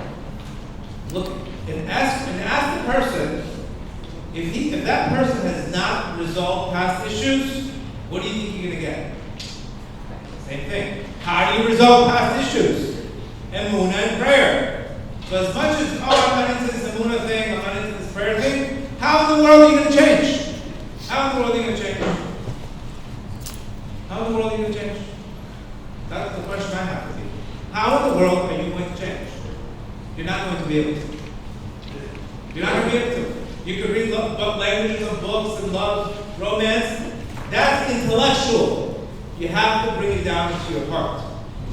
look and ask the person if that person has not resolved past issues, what do you think you're gonna get? Same thing. How do you resolve past issues? Emunah and prayer. So as much as, I'm not into this Emunah thing, I'm not into this prayer thing, how in the world are you going to change? How in the world are you going to change? How in the world are you going to change? That's the question I have for you. How in the world are you going to change? You're not going to be able to. You're not going to be able to. You can read languages of books and love, romance. That's intellectual. You have to bring it down into your heart.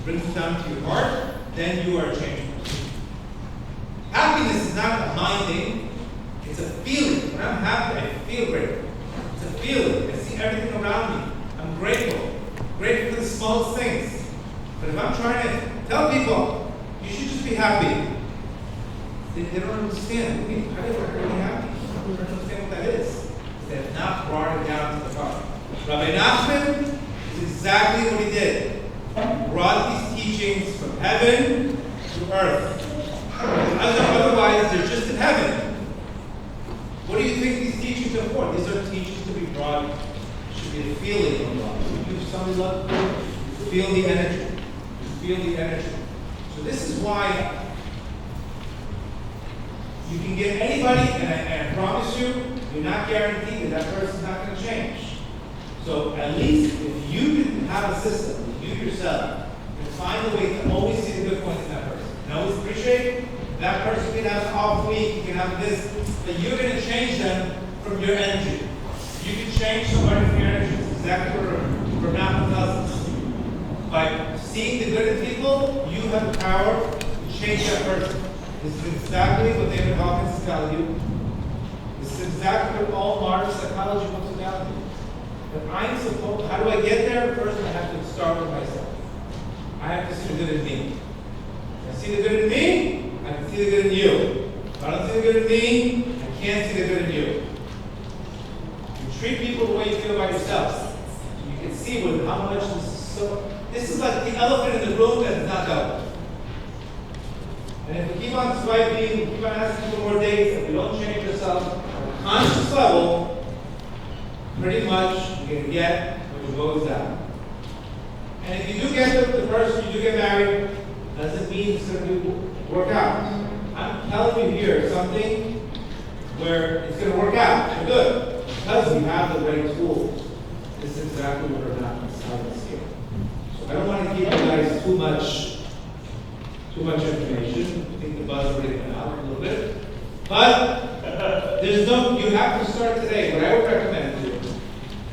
Bring it down to your heart, then you are a changed person. Happiness is not a mind thing, it's a feeling. When I'm happy, I feel grateful. It's a feeling. I see everything around me. I'm grateful. Grateful for the smallest things. But if I'm trying to tell people, you should just be happy, they don't understand. How do you want to be happy? They don't understand what that is. They have not brought it down to the heart. Rabbi Nachman is exactly what he did. He brought these teachings from heaven to earth. Otherwise, they're just in heaven. What do you think these teachings are for? These are teachings to be brought. It should be a feeling of love. You somebody love, you feel the energy. You feel the energy. So this is why you can get anybody, and I promise you, you're not guaranteed that that person's not going to change. So at least if you can have a system, you yourself, can find a way to always see the good points in that person. And always appreciate that person can have an off week, you can have this, but you're going to change them from your energy. You can change somebody from your energy. It's exactly what Malcolm tells us. By seeing the good in people, you have the power to change that person. This is exactly what David Hawkins is telling you. This is exactly what all modern psychology wants to tell you. That I'm supposed, how do I get there? First, I have to start with myself. I have to see the good in me. If I see the good in me, I can see the good in you. If I don't see the good in me, I can't see the good in you. You treat people the way you feel about yourself. You can see with how much this is so. This is like the elephant in the room that is not dealt with. And if we keep on swiping, we keep on asking for more dates, and we don't change ourselves on a conscious level, pretty much you're going to get what goes down. And if you do get the person, you do get married, doesn't mean it's going to work out. I'm telling you here something where it's going to work out for good because you have the right tools. This is exactly what we're not telling us here. So I don't want to give you guys too much information. I think the buzz already went out a little bit. But you have to start today. What I would recommend you,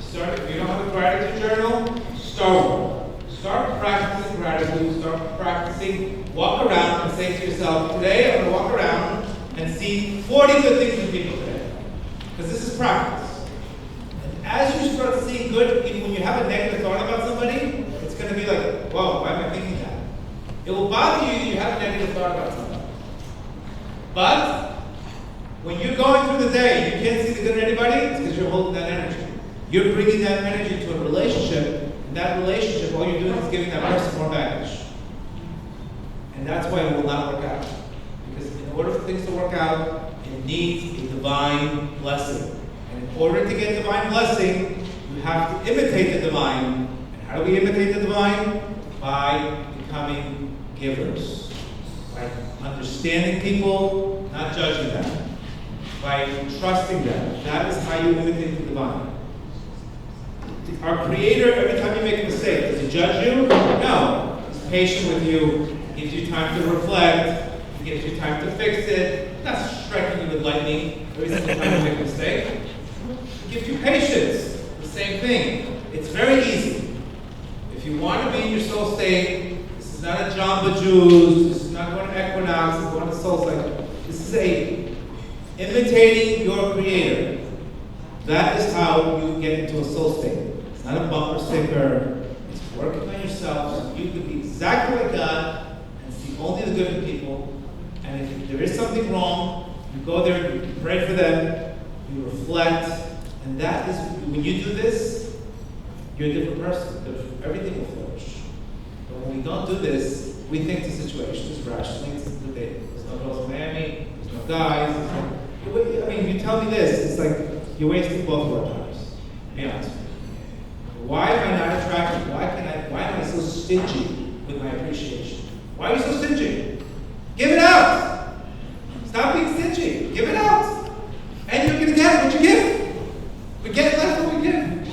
start, if you don't have a gratitude journal, start one. Start practicing gratitude, start practicing, walk around and say to yourself, today I'm going to walk around and see 40 good things in people today. Because this is practice. And as you start seeing good, even when you you have a negative thought about somebody, it's going to be like, whoa, why am I thinking that? It will bother you that you have a negative thought about somebody. But when you're going through the day, you can't see the good in anybody, it's because you're holding that energy. You're bringing that energy to a relationship, and that relationship, all you're doing is giving that person more baggage. And that's why it will not work out. Because in order for things to work out, it needs a divine blessing. And in order to get divine blessing, you have to imitate the divine. And how do we imitate the divine? By becoming givers. By understanding people, not judging them. By trusting them. That is how you imitate the divine. Our Creator, every time you make a mistake, does He judge you? No. He's patient with you. He gives you time to reflect. He gives you time to fix it. Not striking you with lightning every single time you make a mistake. He gives you patience. The same thing. It's very easy. If you want to be in your soul state, this is not a Jamba Juice. This is not going to Equinox. It's going to Soul Cycle. This is imitating your Creator. That is how you get into a soul state. It's not a bumper sticker. It's working on yourself so you can be exactly like God and see only the good in people. And if there is something wrong, you go there, you pray for them, you reflect, and that is, when you do this, you're a different person. Everything will flourish. But when we don't do this, we think the situation is rationally, it's debatable. There's no girls in Miami, there's no guys, I mean, if you tell me this, it's like you're wasting both of our times. To be honest with you. Why am I not attracted? Why am I so stingy with my appreciation? Why are you so stingy? Give it out. Stop being stingy. Give it out. And you're going to get what you give. We get less than we give.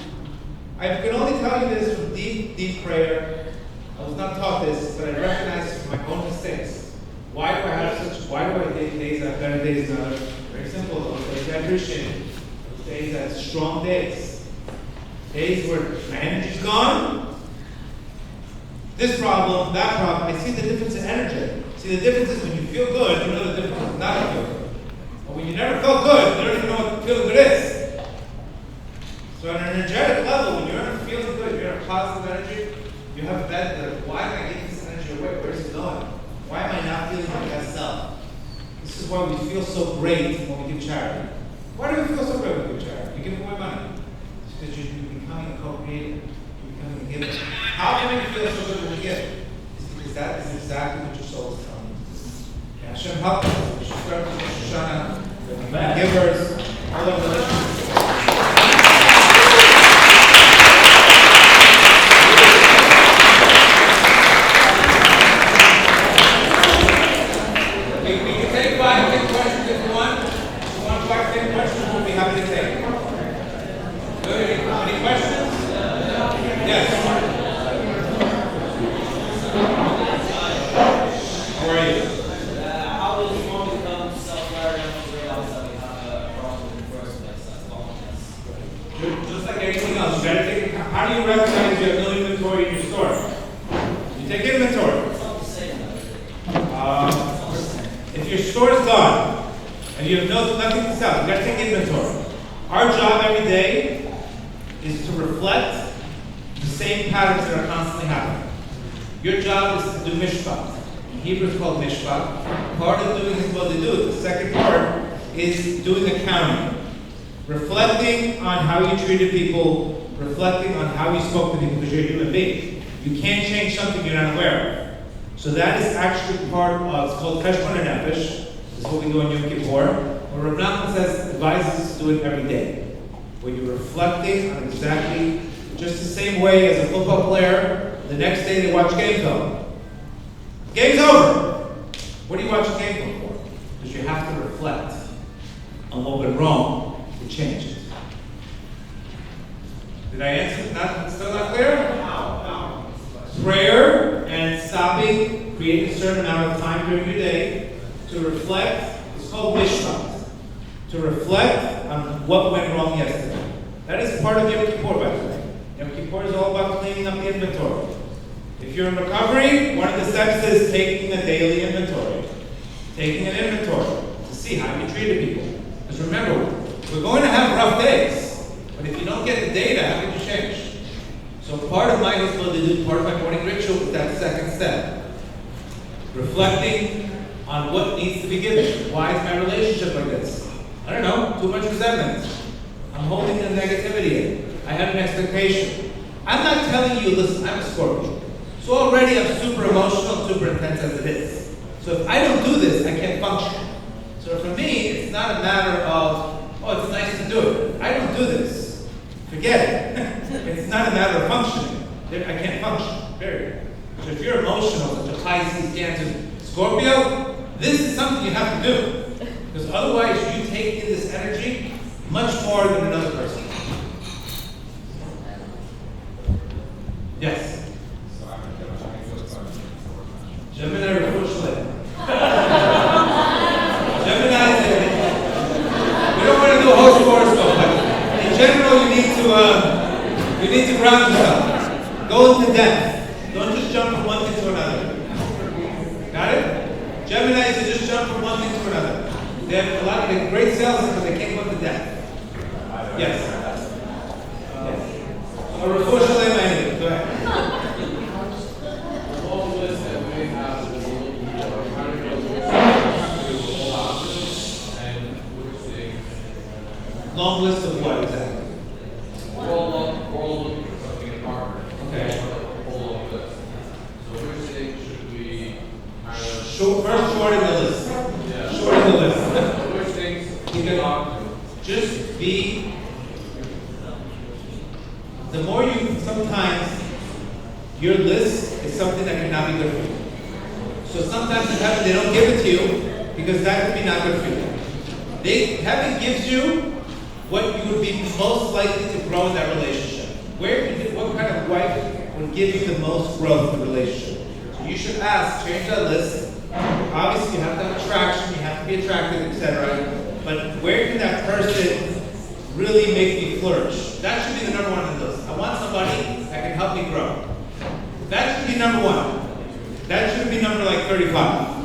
I can only tell you this from deep, deep prayer. I was not taught this, but I recognize my own mistakes. Why do I take days that have better days than others? Very simple. Those days I appreciate it. Those days that strong days. Days where my energy's gone. This problem, that problem, I see the difference in energy. See, the difference is when you feel good, you know the difference is not feel good. But when you never felt good, you don't even know what feeling good is. So on an energetic level, when you're feeling good, you're in a positive energy, you have that, why am I getting this energy away? Where is it going? Why am I not feeling my best self? This is why we feel so great when we give charity. Why do we feel so great when we give charity? You give away money. It's because you're becoming a co-creator. You're becoming a giver. How can we feel so good when we give? It's because that is exactly what your soul is telling you. And Hashem help us. We should start with Rosh Hashanah, givers, all of the how do you recognize you have no inventory in your store? You take inventory. If your store is gone and you have nothing to sell, you got to take inventory. Our job every day is to reflect the same patterns that are constantly happening. Your job is to do mishpat. In Hebrew it's called mishpat. Part of doing is what they do. The second part is doing accounting. Reflecting on how you treated people, reflecting on how you spoke to people, because you're a human being. You can't change something you're not aware of. So that is actually part of, it's called Cheshbon Nefesh. This is what we do on Yom Kippur. What Rav Nachman says, advises us to do it every day. When you're reflecting on exactly, just the same way as a football player, the next day they watch game film. Game's over. What do you watch a game film for? Because you have to reflect on what went wrong to change it. Did I answer? Still not clear? No. Prayer and stopping, creating a certain amount of time during your day to reflect. It's called mishpat. To reflect on what went wrong yesterday. That is part of Yom Kippur, by the way. Yom Kippur is all about cleaning up the inventory. If you're in recovery, one of the steps is taking a daily inventory. Taking an inventory to see how you treated people. Because remember, we're going to have rough days. But if you don't get the data, how can you change? So part of my responsibility, part of my morning ritual is that second step. Reflecting on what needs to be given. Why is my relationship like this? I don't know, too much resentment. I'm holding the negativity in. I have an expectation. I'm not telling you, listen, I'm a Scorpio. So already I'm super emotional, super intense as it is. So if I don't do this, I can't function. So for me, it's not a matter of, oh, it's nice to do it. I don't do this. Forget it. It's not a matter of functioning. I can't function, period. So if you're emotional, such a Pisces, Cancer, Scorpio, this is something you have to do. Because otherwise you take in this energy much more than another person. Yes? Gemini or Pushlet? Gemini, we don't want to do a whole horoscope, but in general you need to ground yourself. Go into depth. Don't just jump from one thing to another. Got it? Geminis, they just jump from one thing to another. They have a lot of great salesmen, but they can't go into depth. Yes. Or unfortunately, my name. Go ahead. Long list of what exactly? We're all looking for something in Harvard. Okay. Whole long list. So which thing should we kind of First, shorten the list. yeah. Shorten the list. So which things You we can talk to? just be. The more you sometimes your list is something that cannot be good for you. So sometimes in heaven they don't give it to you because that could be not good for you. Heaven gives you what you would be most likely to grow in that relationship. What kind of wife would give you the most growth in the relationship? So you should ask, change that list. Obviously you have to have attraction, you have to be attractive, etc. But where can that person really make me flourish? That should be the number one on the list. I want somebody that can help me grow. That should be number one. That should be number like 35.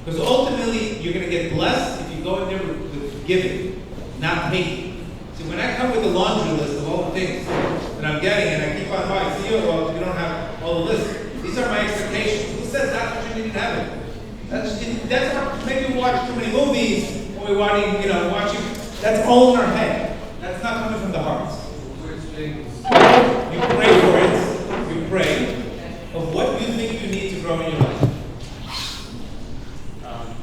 Because ultimately, you're going to get blessed if you go in there with giving, not taking. See, when I come with a laundry list of all the things that I'm getting, and I keep on buying, see, well, you don't have all the lists. These are my expectations. Who says that's what you need in heaven? That's not, maybe we watch too many movies when we're watching, that's all in our head. That's not coming from the heart. Which things You pray for it. You pray of what you think you need to grow in your life.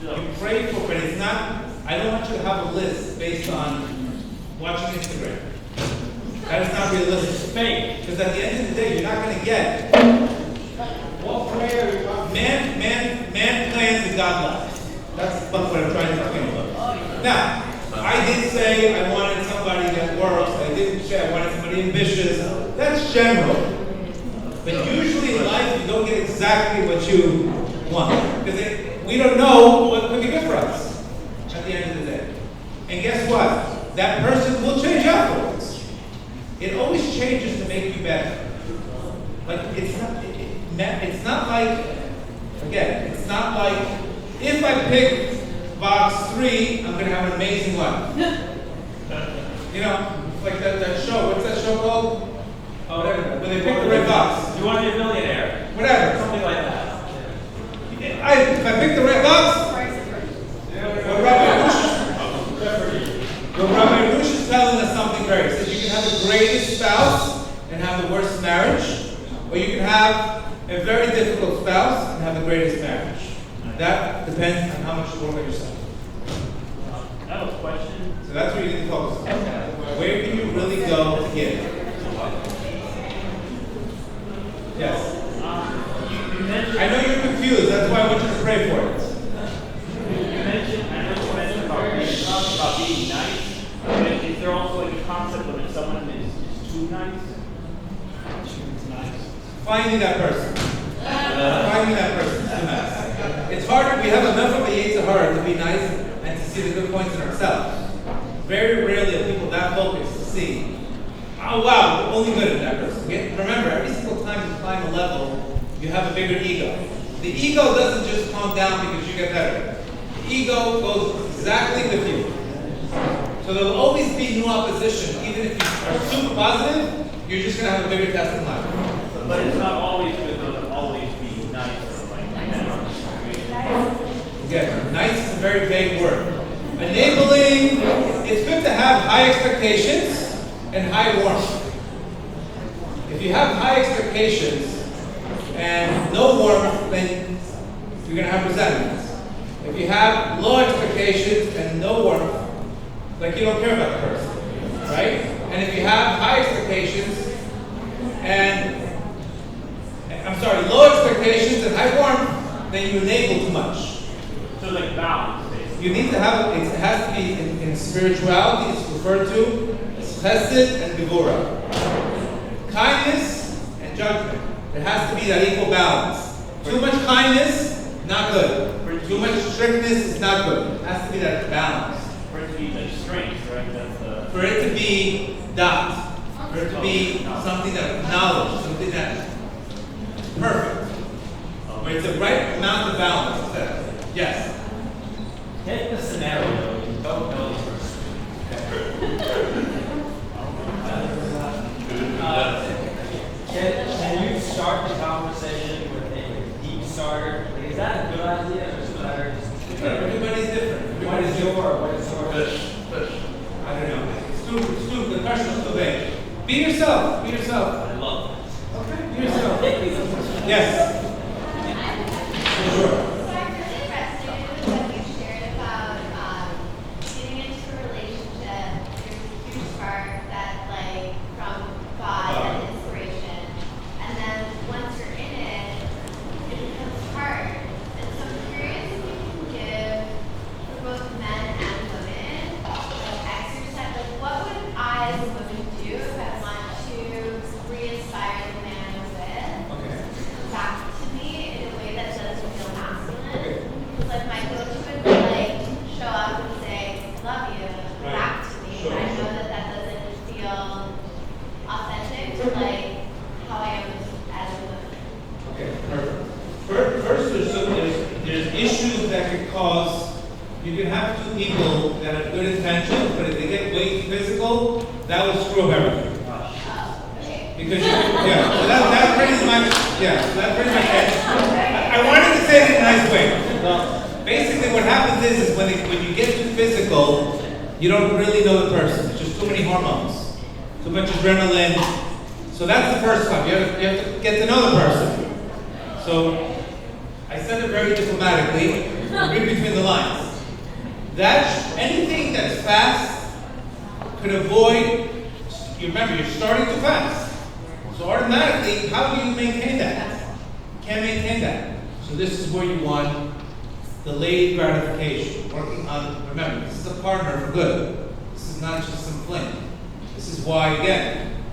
You pray for it, but it's not, I don't want you to have a list based on watching Instagram. That is not realistic. It's fake. Because at the end of the day, you're not going to get what prayer. Man plans and God laughs. That's what I'm trying to talk about. Now, I did say I wanted somebody that works. I didn't say I wanted somebody ambitious. That's general. But usually in life, you don't get exactly what you want. Because we don't know what could be good for us at the end of the day. And guess what? That person will change afterwards. It always changes to make you better. Like, it's not like, again, it's not like, if I pick box 3, I'm going to have an amazing life. Like that show, what's that show called? Oh, whatever. When they pick the red box. You want to be a millionaire? Whatever. Something like that. If I pick the red box, Rabbi Rush is telling us something great. He says you can have the greatest spouse and have the worst marriage, or you can have a very difficult spouse and have the greatest marriage. That depends on how much you work on yourself. I have a question. So that's where you need to focus on. Where can you really go to give? Yes. You mentioned, I know you're confused. That's why I want you to pray for it. I know you mentioned about being nice. But is there also like a concept of if someone is too nice? Finding that person. Finding that person is too nice. It's hard. We have enough of a Yetzer Hara to be nice and to see the good points in ourselves. Very rarely are people that focused to see, oh wow, we're only good at that person. Remember, every single time you climb a level, you have a bigger ego. The ego doesn't just calm down because you get better. The ego goes exactly with you. So there will always be new opposition, even if you are super positive. you're just gonna have a bigger test in life. But it's not always good to always be nice or like that. Again, nice is a very vague word. Enabling, it's good to have high expectations and high warmth. If you have high expectations and no warmth, then you're gonna have resentment. If you have low expectations and no warmth, like you don't care about the person, right? And if you have high expectations and, low expectations and high warmth, then you enable too much. So like balance, basically. You need to have, it has to be in spirituality, it's referred to as chesed and gevurah. Kindness and judgment. There has to be that equal balance. Too much kindness, not good. Too much strictness is not good. It has to be that balance. For it to be like strength, right? That's the. For it to be dot. For it to be something that knowledge, something that perfect. Where it's the right amount of balance. Yes. Take the scenario, you don't know the person. Can you start the conversation with a deep starter? Like, is that a good idea or is it better just Everybody's different. what is your I don't know. It's too, the question is too vague. Be yourself. Be yourself. I love this. Okay, be yourself. Yes. Yes. Sure. So I'm really resonated with what you shared about getting into a relationship. There's a huge spark that, like, from God and inspiration. And then once you're in it, it becomes hard. And so I'm curious if you can give, for both men and women, like exercise. Like, what would I as a woman do if I want to re-inspire the man I'm with? Okay. Back to me in a way that doesn't feel masculine. Okay. Because like my go-to would be like show up and say, love you, Right. back to me. Sure, But I know sure. that that doesn't feel authentic to like how I am as a woman. Okay, perfect. First, there's issues that could cause, you can have two people that have good intentions, but if they get way too physical, that will screw up everything. Okay. Because, so that's pretty much, so that's pretty much it. I wanted to say it in a nice way. Basically, what happens is when you get too physical, you don't really know the person. It's just too many hormones, too much adrenaline. So that's the first time. You have to get to know the person. So I said it very diplomatically, read between the lines. That anything that's fast could avoid. You remember, you're starting too fast. So automatically, how do you maintain that? Can't maintain that. So this is where you want delayed gratification. Working on, remember, this is a partner for good. This is not just some fling. This is why, again,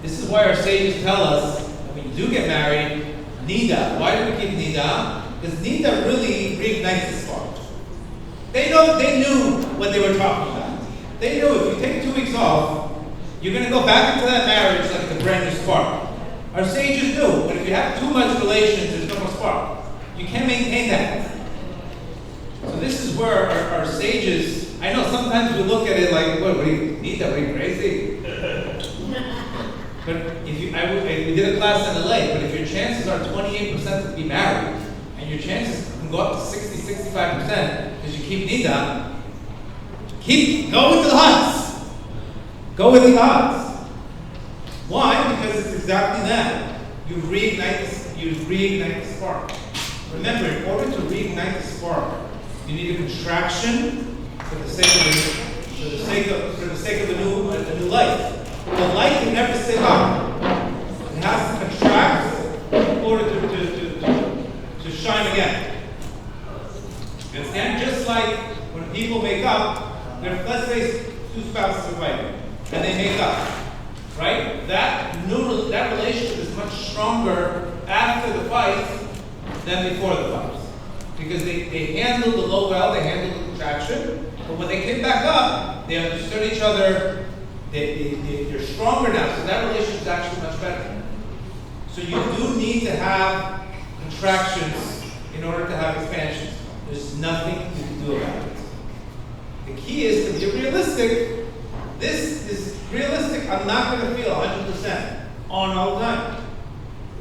this is why our sages tell us when you do get married, nida. Why do we keep nida? Because nida really reignites the spark. They knew what they were talking about. They knew if you take 2 weeks off, you're going to go back into that marriage like a brand new spark. Our sages knew, but if you have too much relations, there's no more spark. You can't maintain that. So this is where our sages, I know sometimes we look at it like, what do you need that? Are you crazy? But if we did a class in LA, but if your chances are 28% to be married, and your chances can go up to 60, 65% because you keep nida, go with the odds. Go with the odds. Why? Because it's exactly that. You reignite the spark. Remember, in order to reignite the spark, you need a contraction for the sake of a new light. The light can never sit up. It has to contract in order to shine again. You understand? Just like when people make up, let's say 2 spouses are fighting, and they make up, right? That relationship is much stronger after the fight than before the fight. Because they handled the low well, they handled the contraction, but when they came back up, they understood each other, they're stronger now, so that relationship is actually much better. So you do need to have contractions in order to have expansions. There's nothing you can do about it. The key is to be realistic. This is realistic. I'm not going to feel 100% on all the time.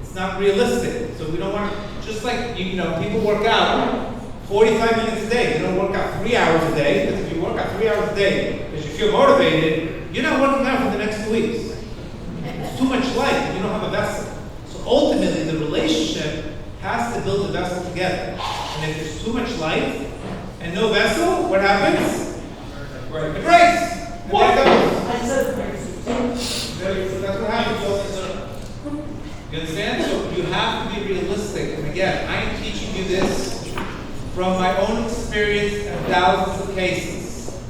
It's not realistic. So we don't want to, just like, you know, people work out 45 minutes a day. You don't work out 3 hours a day, because if you work out 3 hours a day because you feel motivated, you're not working out for the next 2 weeks. It's too much light. You don't have a vessel. So ultimately, the relationship has to build the vessel together. And if there's too much light and no vessel, what happens? It breaks. And there it goes. That's what happens. You understand? So you have to be realistic. And again, I am teaching you this from my own experience and thousands of cases.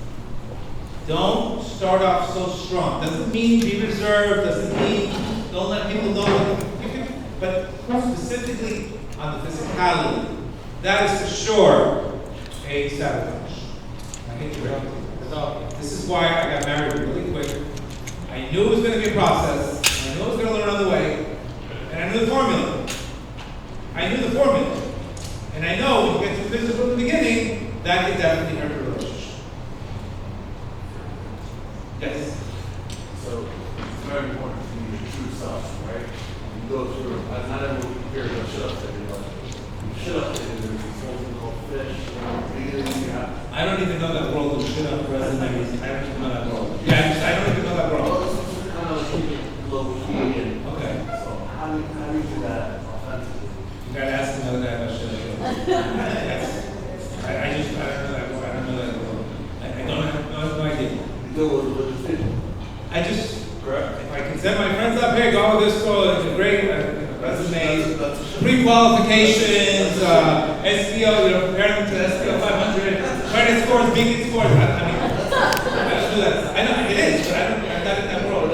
Don't start off so strong. Doesn't mean be reserved. Doesn't mean don't let people know what you can. But specifically on the physicality, that is for sure a sabotage. I hate to break it. This is why I got married really quick. I knew it was going to be a process. And I knew I was going to learn on the way. And I knew the formula. And I know when you get too physical in the beginning, that could definitely hurt the relationship. Yes? So it's very important to be your true self, right? You go through, not everyone can hear your shut up thing, but you shut up thing, there's something called fish. Beginning, you have. I don't even know that world of shit up resumes. I don't even know that world. Yeah, I don't even know that Well, world. it's kind of like keeping it low key and. Okay. So how do you do that offensively? You gotta ask another guy about shit up. I don't know that world. I don't know that world. I have no idea. You go with the fish. I just, if I can send my friends up here, go with this school, it's a great resume, pre-qualifications, SPO, you know, compare them to the SPO 500, credit scores, beacon scores. I mean, I don't do that. I know it is, but I'm not in that world.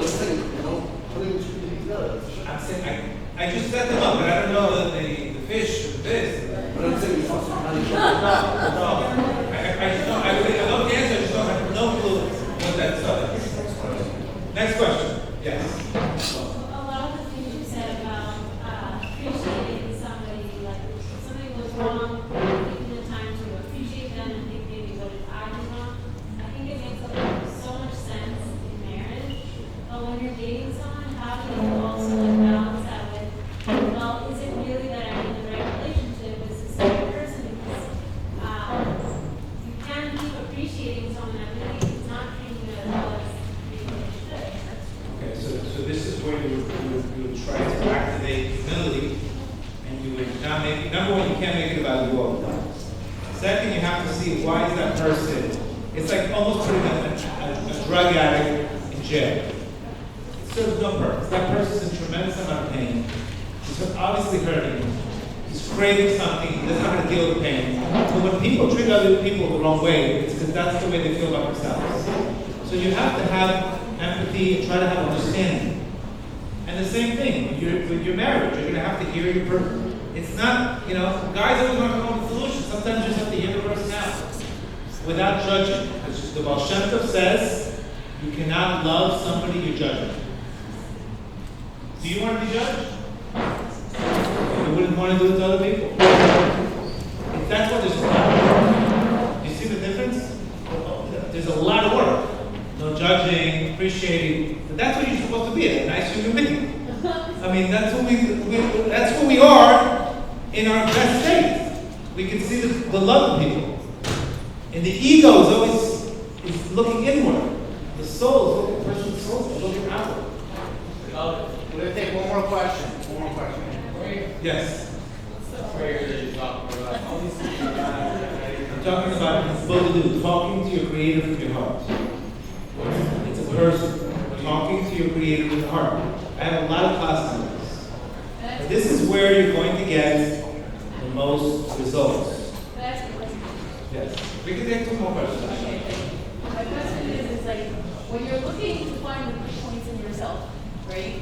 Putting two together. I'm saying, I just set them up, but I don't know the fish, or this. But I'm saying you're supposed to kind of. I just don't, I love the answer, I just don't have no clue what that stuff is. Next question. Yes. A lot of the things you said about appreciating somebody, like if somebody was wrong, taking the time to appreciate them and think maybe what if I did wrong, I think it makes so much sense in marriage. But when you're dating someone, how do you also like balance that with, well, is it really that I'm in the right relationship? Is this the right person? Because you can keep appreciating someone that really is not treating you as well as you really should. Okay, so this is where you would try to activate humility, and you would not make, number one, you can't make it about you all the time. Second, you have to see why is that person, it's like almost putting a drug addict in jail. It serves no purpose. That person's in tremendous amount of pain. He's obviously hurting. He's craving something. He doesn't know how to deal with pain. So when people treat other people the wrong way, it's because that's the way they feel about themselves. So you have to have empathy and try to have understanding. And the same thing with your marriage. You're going to have to hear your person. It's not, you know, guys always want to come up with solutions. Sometimes you just have to hear the person out without judging. Because the Baal Shem Tov says you cannot love somebody you're judging. Do you want to be judged? You wouldn't want to do it to other people. If that's what there's a lot of work. You see the difference? There's a lot of work. No judging, appreciating. But that's what you're supposed to be, a nice human being. I mean, that's who we are in our best state. We can see the love of people. And the ego is always looking inward. The soul, the person's soul is looking outward. We're gonna take one more question. Yes. What's the prayer that you're talking about? I'm talking about Bodhidu, talking to your creator from your heart. It's a person talking to your creator from the heart. I have a lot of classes on this. But this is where you're going to get the most results. Yes. We can take two more questions. My question is like, when you're looking to find the good points in yourself, right?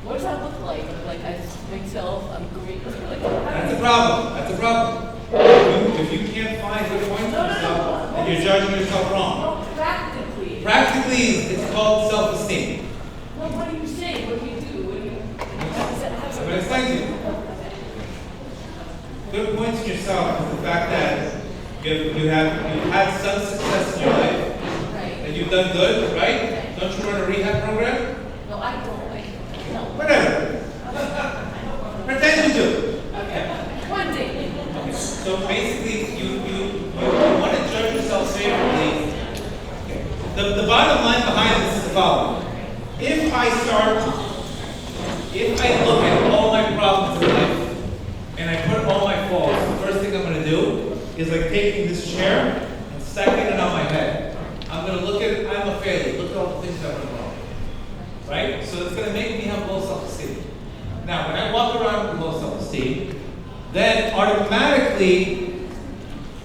What does that look like? Like, I just myself, I'm great. Like, That's a problem. That's a problem. If you can't find good points in yourself, then you're judging yourself wrong. No, practically. Practically, it's called self-esteem. Well, what do you say? What do you do? What do you? I'm going to explain to you. Good points in yourself is the fact that you've had some success in your life, Right. and you've done good, right? So Don't you run a rehab program? No, I don't like, no. Whatever. Pretend you do. One day. So basically, you want to judge yourself favorably. The bottom line behind this is the following. If I look at all my problems in life, and I put all my faults, the first thing I'm going to do is like taking this chair and stacking it on my head. I'm going to look at it, I'm a failure. Look at all the things I've done wrong. Right? So it's going to make me have low self-esteem. Now, when I walk around with low self-esteem, then automatically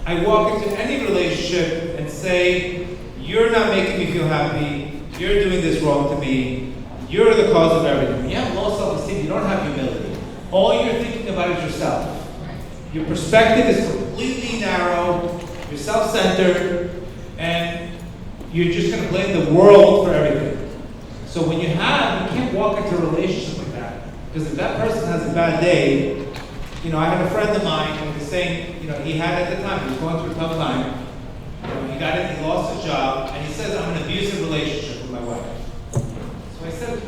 I walk into any relationship and say, you're not making me feel happy, you're doing this wrong to me, you're the cause of everything. When you have low self-esteem, you don't have humility. All you're thinking about is yourself. Your perspective is completely narrow, you're self-centered, and you're just going to blame the world for everything. So when you can't walk into a relationship like that. Because if that person has a bad day, I had a friend of mine who was saying, he had at the time, he was going through a tough time. He lost his job, and he says, I'm in an abusive relationship with my wife. So I said,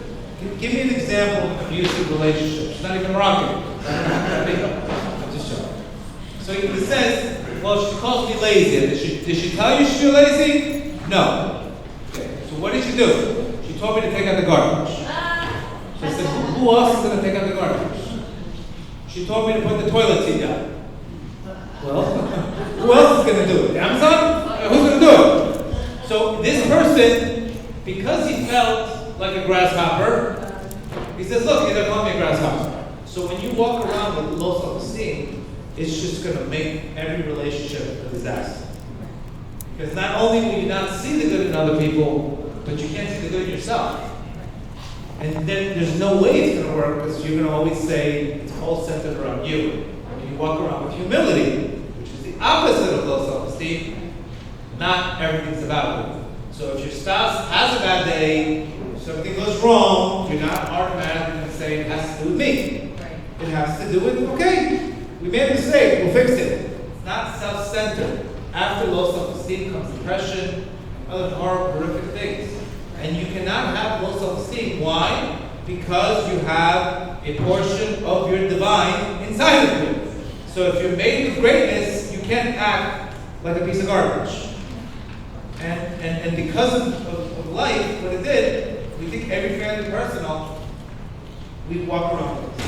give me an example of an abusive relationship. She's not even rocking. I'm just joking. So he says, well, she calls me lazy. Did she tell you she's lazy? No. Okay. So what did she do? She told me to take out the garbage. So I said, who else is going to take out the garbage? She told me to put the toilet seat down. Well, who else is going to do it? Amazon? Who's going to do it? So this person, because he felt like a grasshopper, he says, look, you're going to call me a grasshopper. So when you walk around with low self-esteem, it's just going to make every relationship a disaster. Because not only will you not see the good in other people, but you can't see the good in yourself. And then there's no way it's going to work because you're going to always say it's all centered around you. When you walk around with humility, which is the opposite of low self-esteem, not everything's about you. So if your spouse has a bad day, if something goes wrong, you're not automatically going to say it has to do with me. It has to do with, okay, we made a mistake, we'll fix it. It's not self-centered. After low self-esteem comes depression, other horrific things. And you cannot have low self-esteem. Why? Because you have a portion of your divine inside of you. So if you're made with greatness, you can't act like a piece of garbage. And because of life, what it did, we think every family personal, we walk around with this.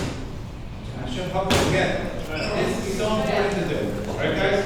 I shouldn't help you again. It's so important to do. All right, guys?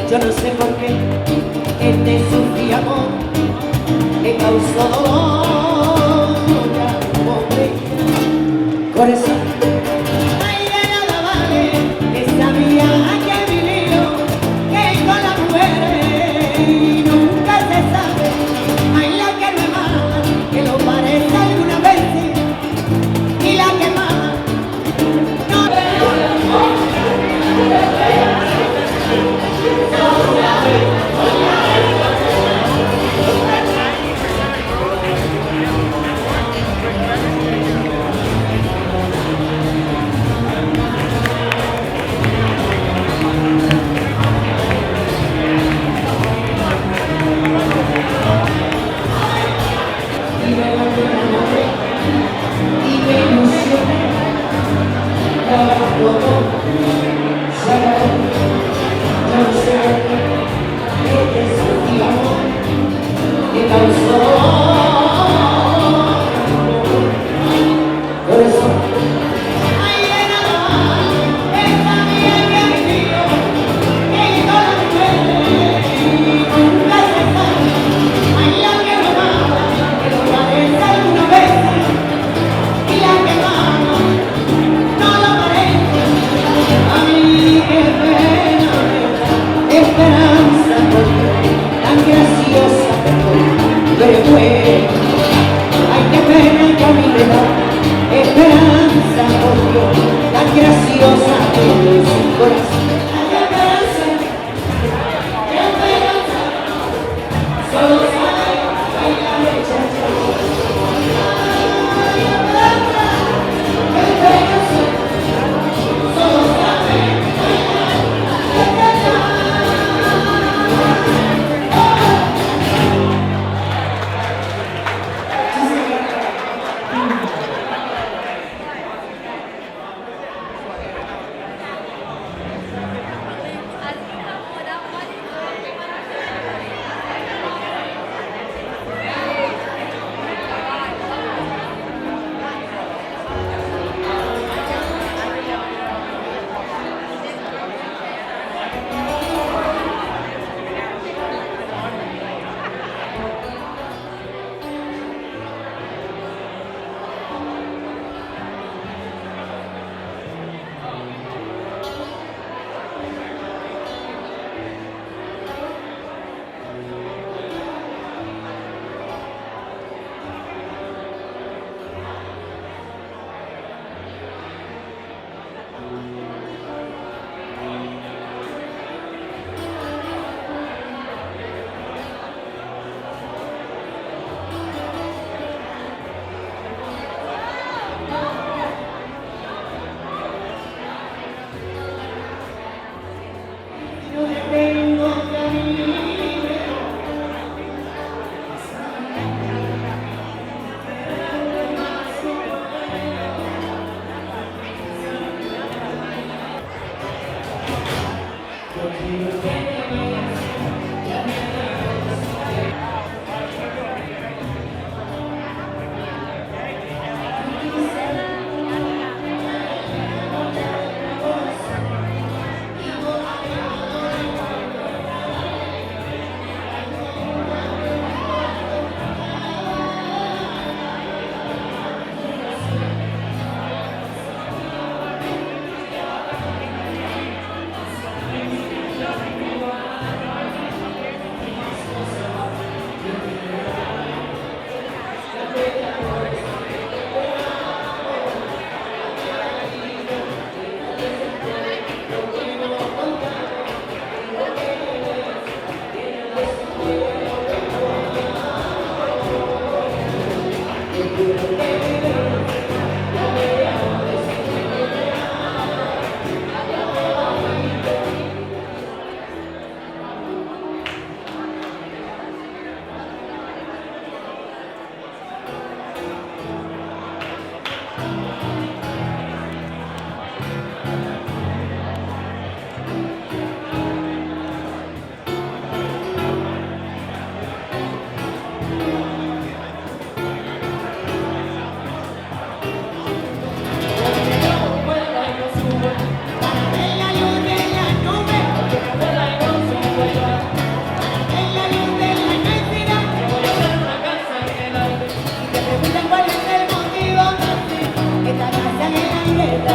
Yo no sé por qué este sufrido amor me causó dolor. Pobre corazón, ay, de nada vale esa vida que he vivido, que con las mujeres nunca se sabe. Ay, la que me mama, que lo parece algunas veces, y la que mama no.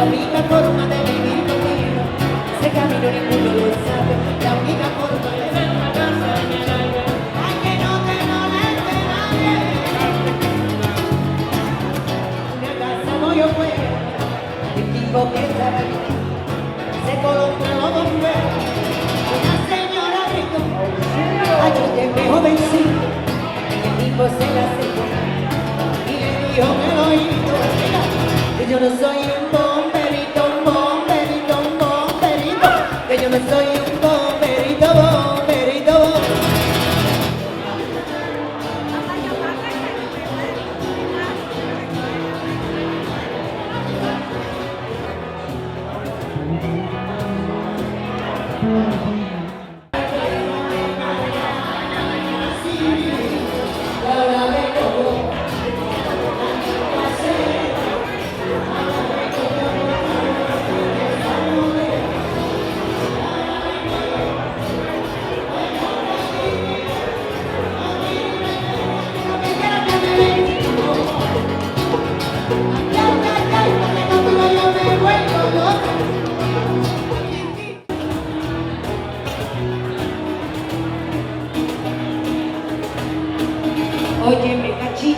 la única forma de vivir contigo. Ese camino ninguno lo sabe, la única forma de ser una casa en el aire. Ay, que no te moleste nadie. Una casa muy afuera, el tipo que estaba ahí se colocó dos fuera. Una señora rico, ayúdeme jovencito. El tipo se la acercó y le dijo que lo oído, que yo no soy un bomberito, un bomberito, un bomberito, que yo no soy un bomberito, bomberito, bomberito. Oye, me cachí,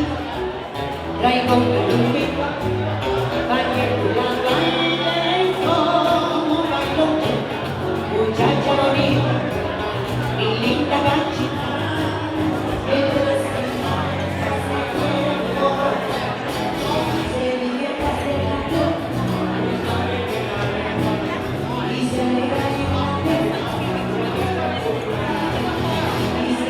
traigo un peluquito, bañera, baile, como bailo, muchacha bonita, mi linda gachita, se divierta, se cantó, y se alegra y mate, y se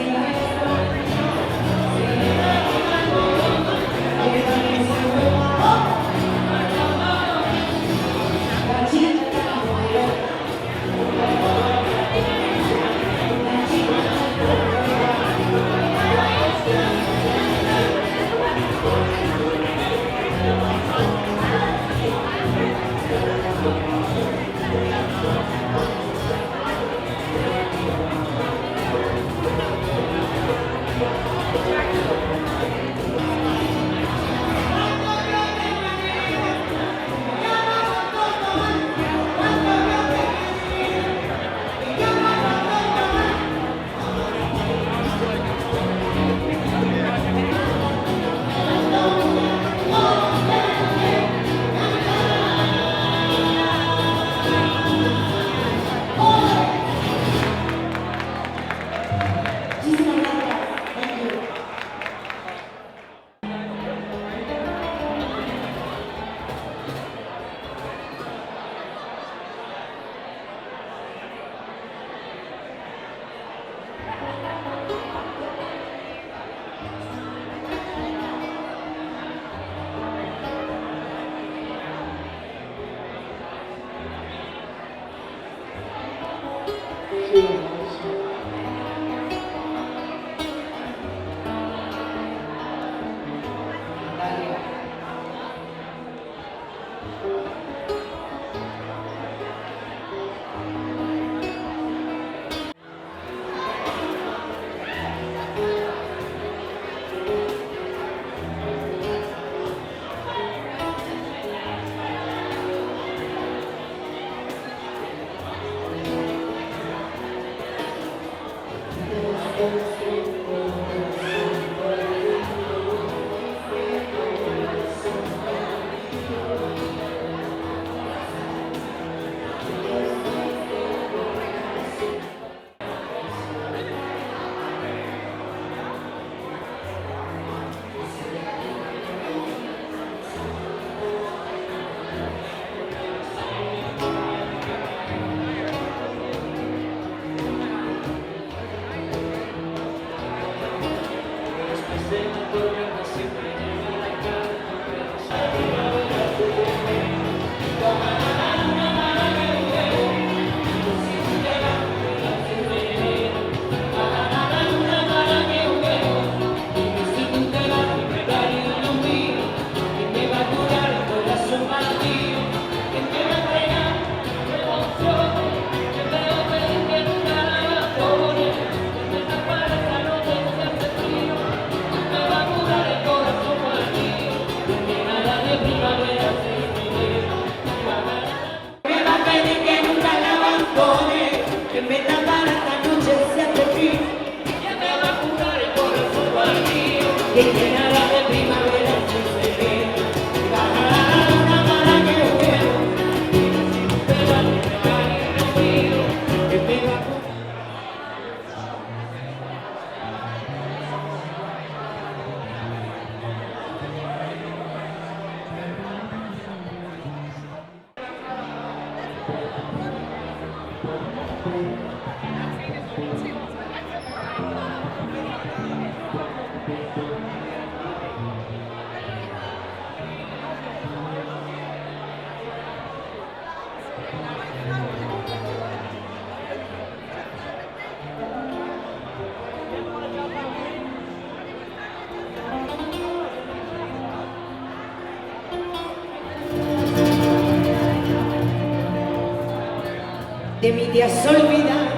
de mí te has olvidado.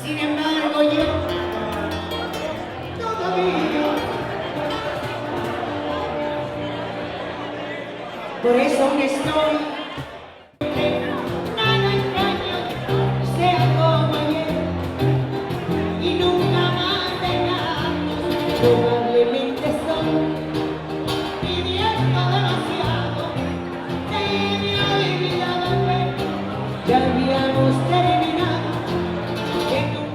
Sin embargo yo todavía, por eso aún estoy. Nada extraño, sea como ayer, y nunca más dejamos. Probablemente estoy pidiendo demasiado, de mi olvidada fe, que habíamos terminado, que nunca.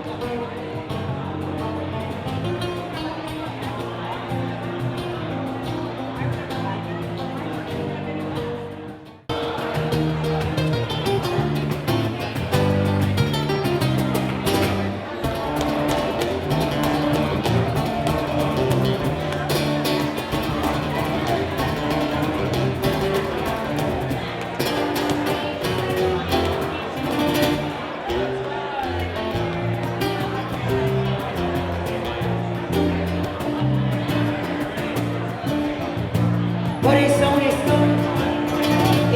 Por eso aún estoy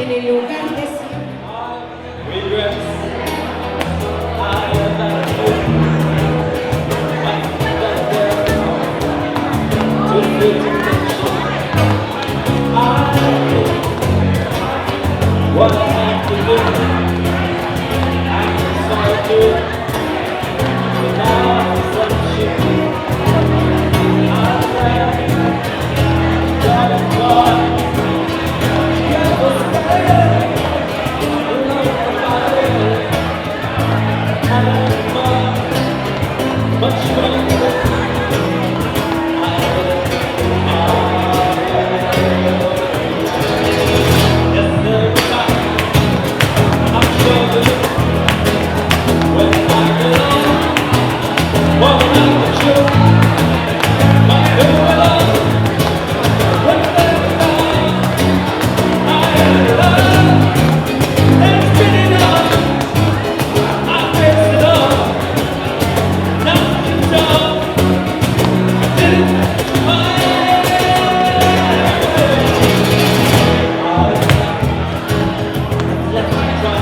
en el lugar de siempre. Regrets. I am not here. I'm not there. To feel connection. I know what I have to do. I'm sorry to. But now I'm sunshine. I'm there. God is God. Much stronger. Yes, there is time. I'm sure that when I get on, won't have the truth. My good love, when there's time, I am love. It's been enough. I faced it all. Nothing's done. Didn't let me try.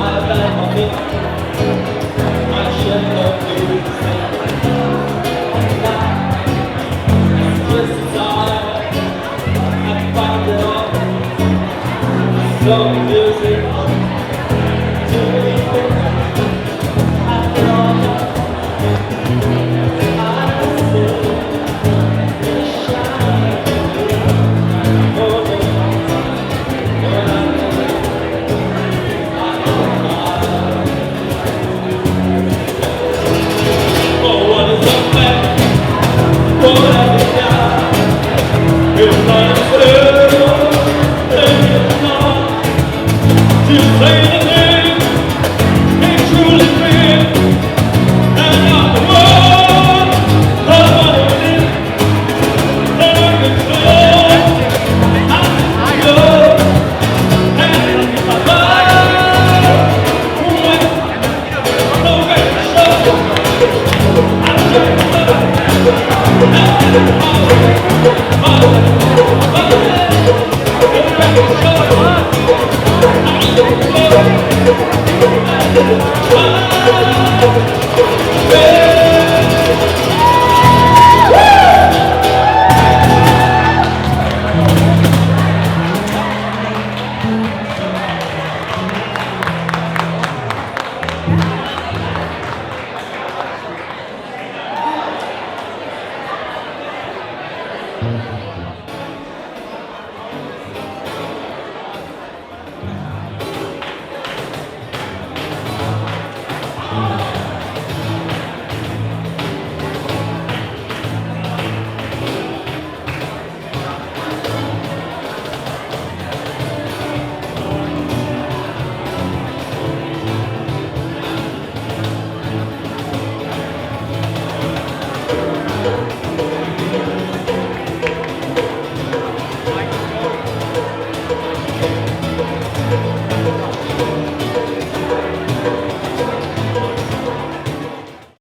I bad my feet. I should have been the same. Now, just time. I find it all so music. To me, after all that, I still shine. Oh, what is up there? What have you done? You're not still, and you're not. To say the name, ain't truly real. And not the one, I wanna live. And I can feel, I love, and my love. When no way to show, I just love.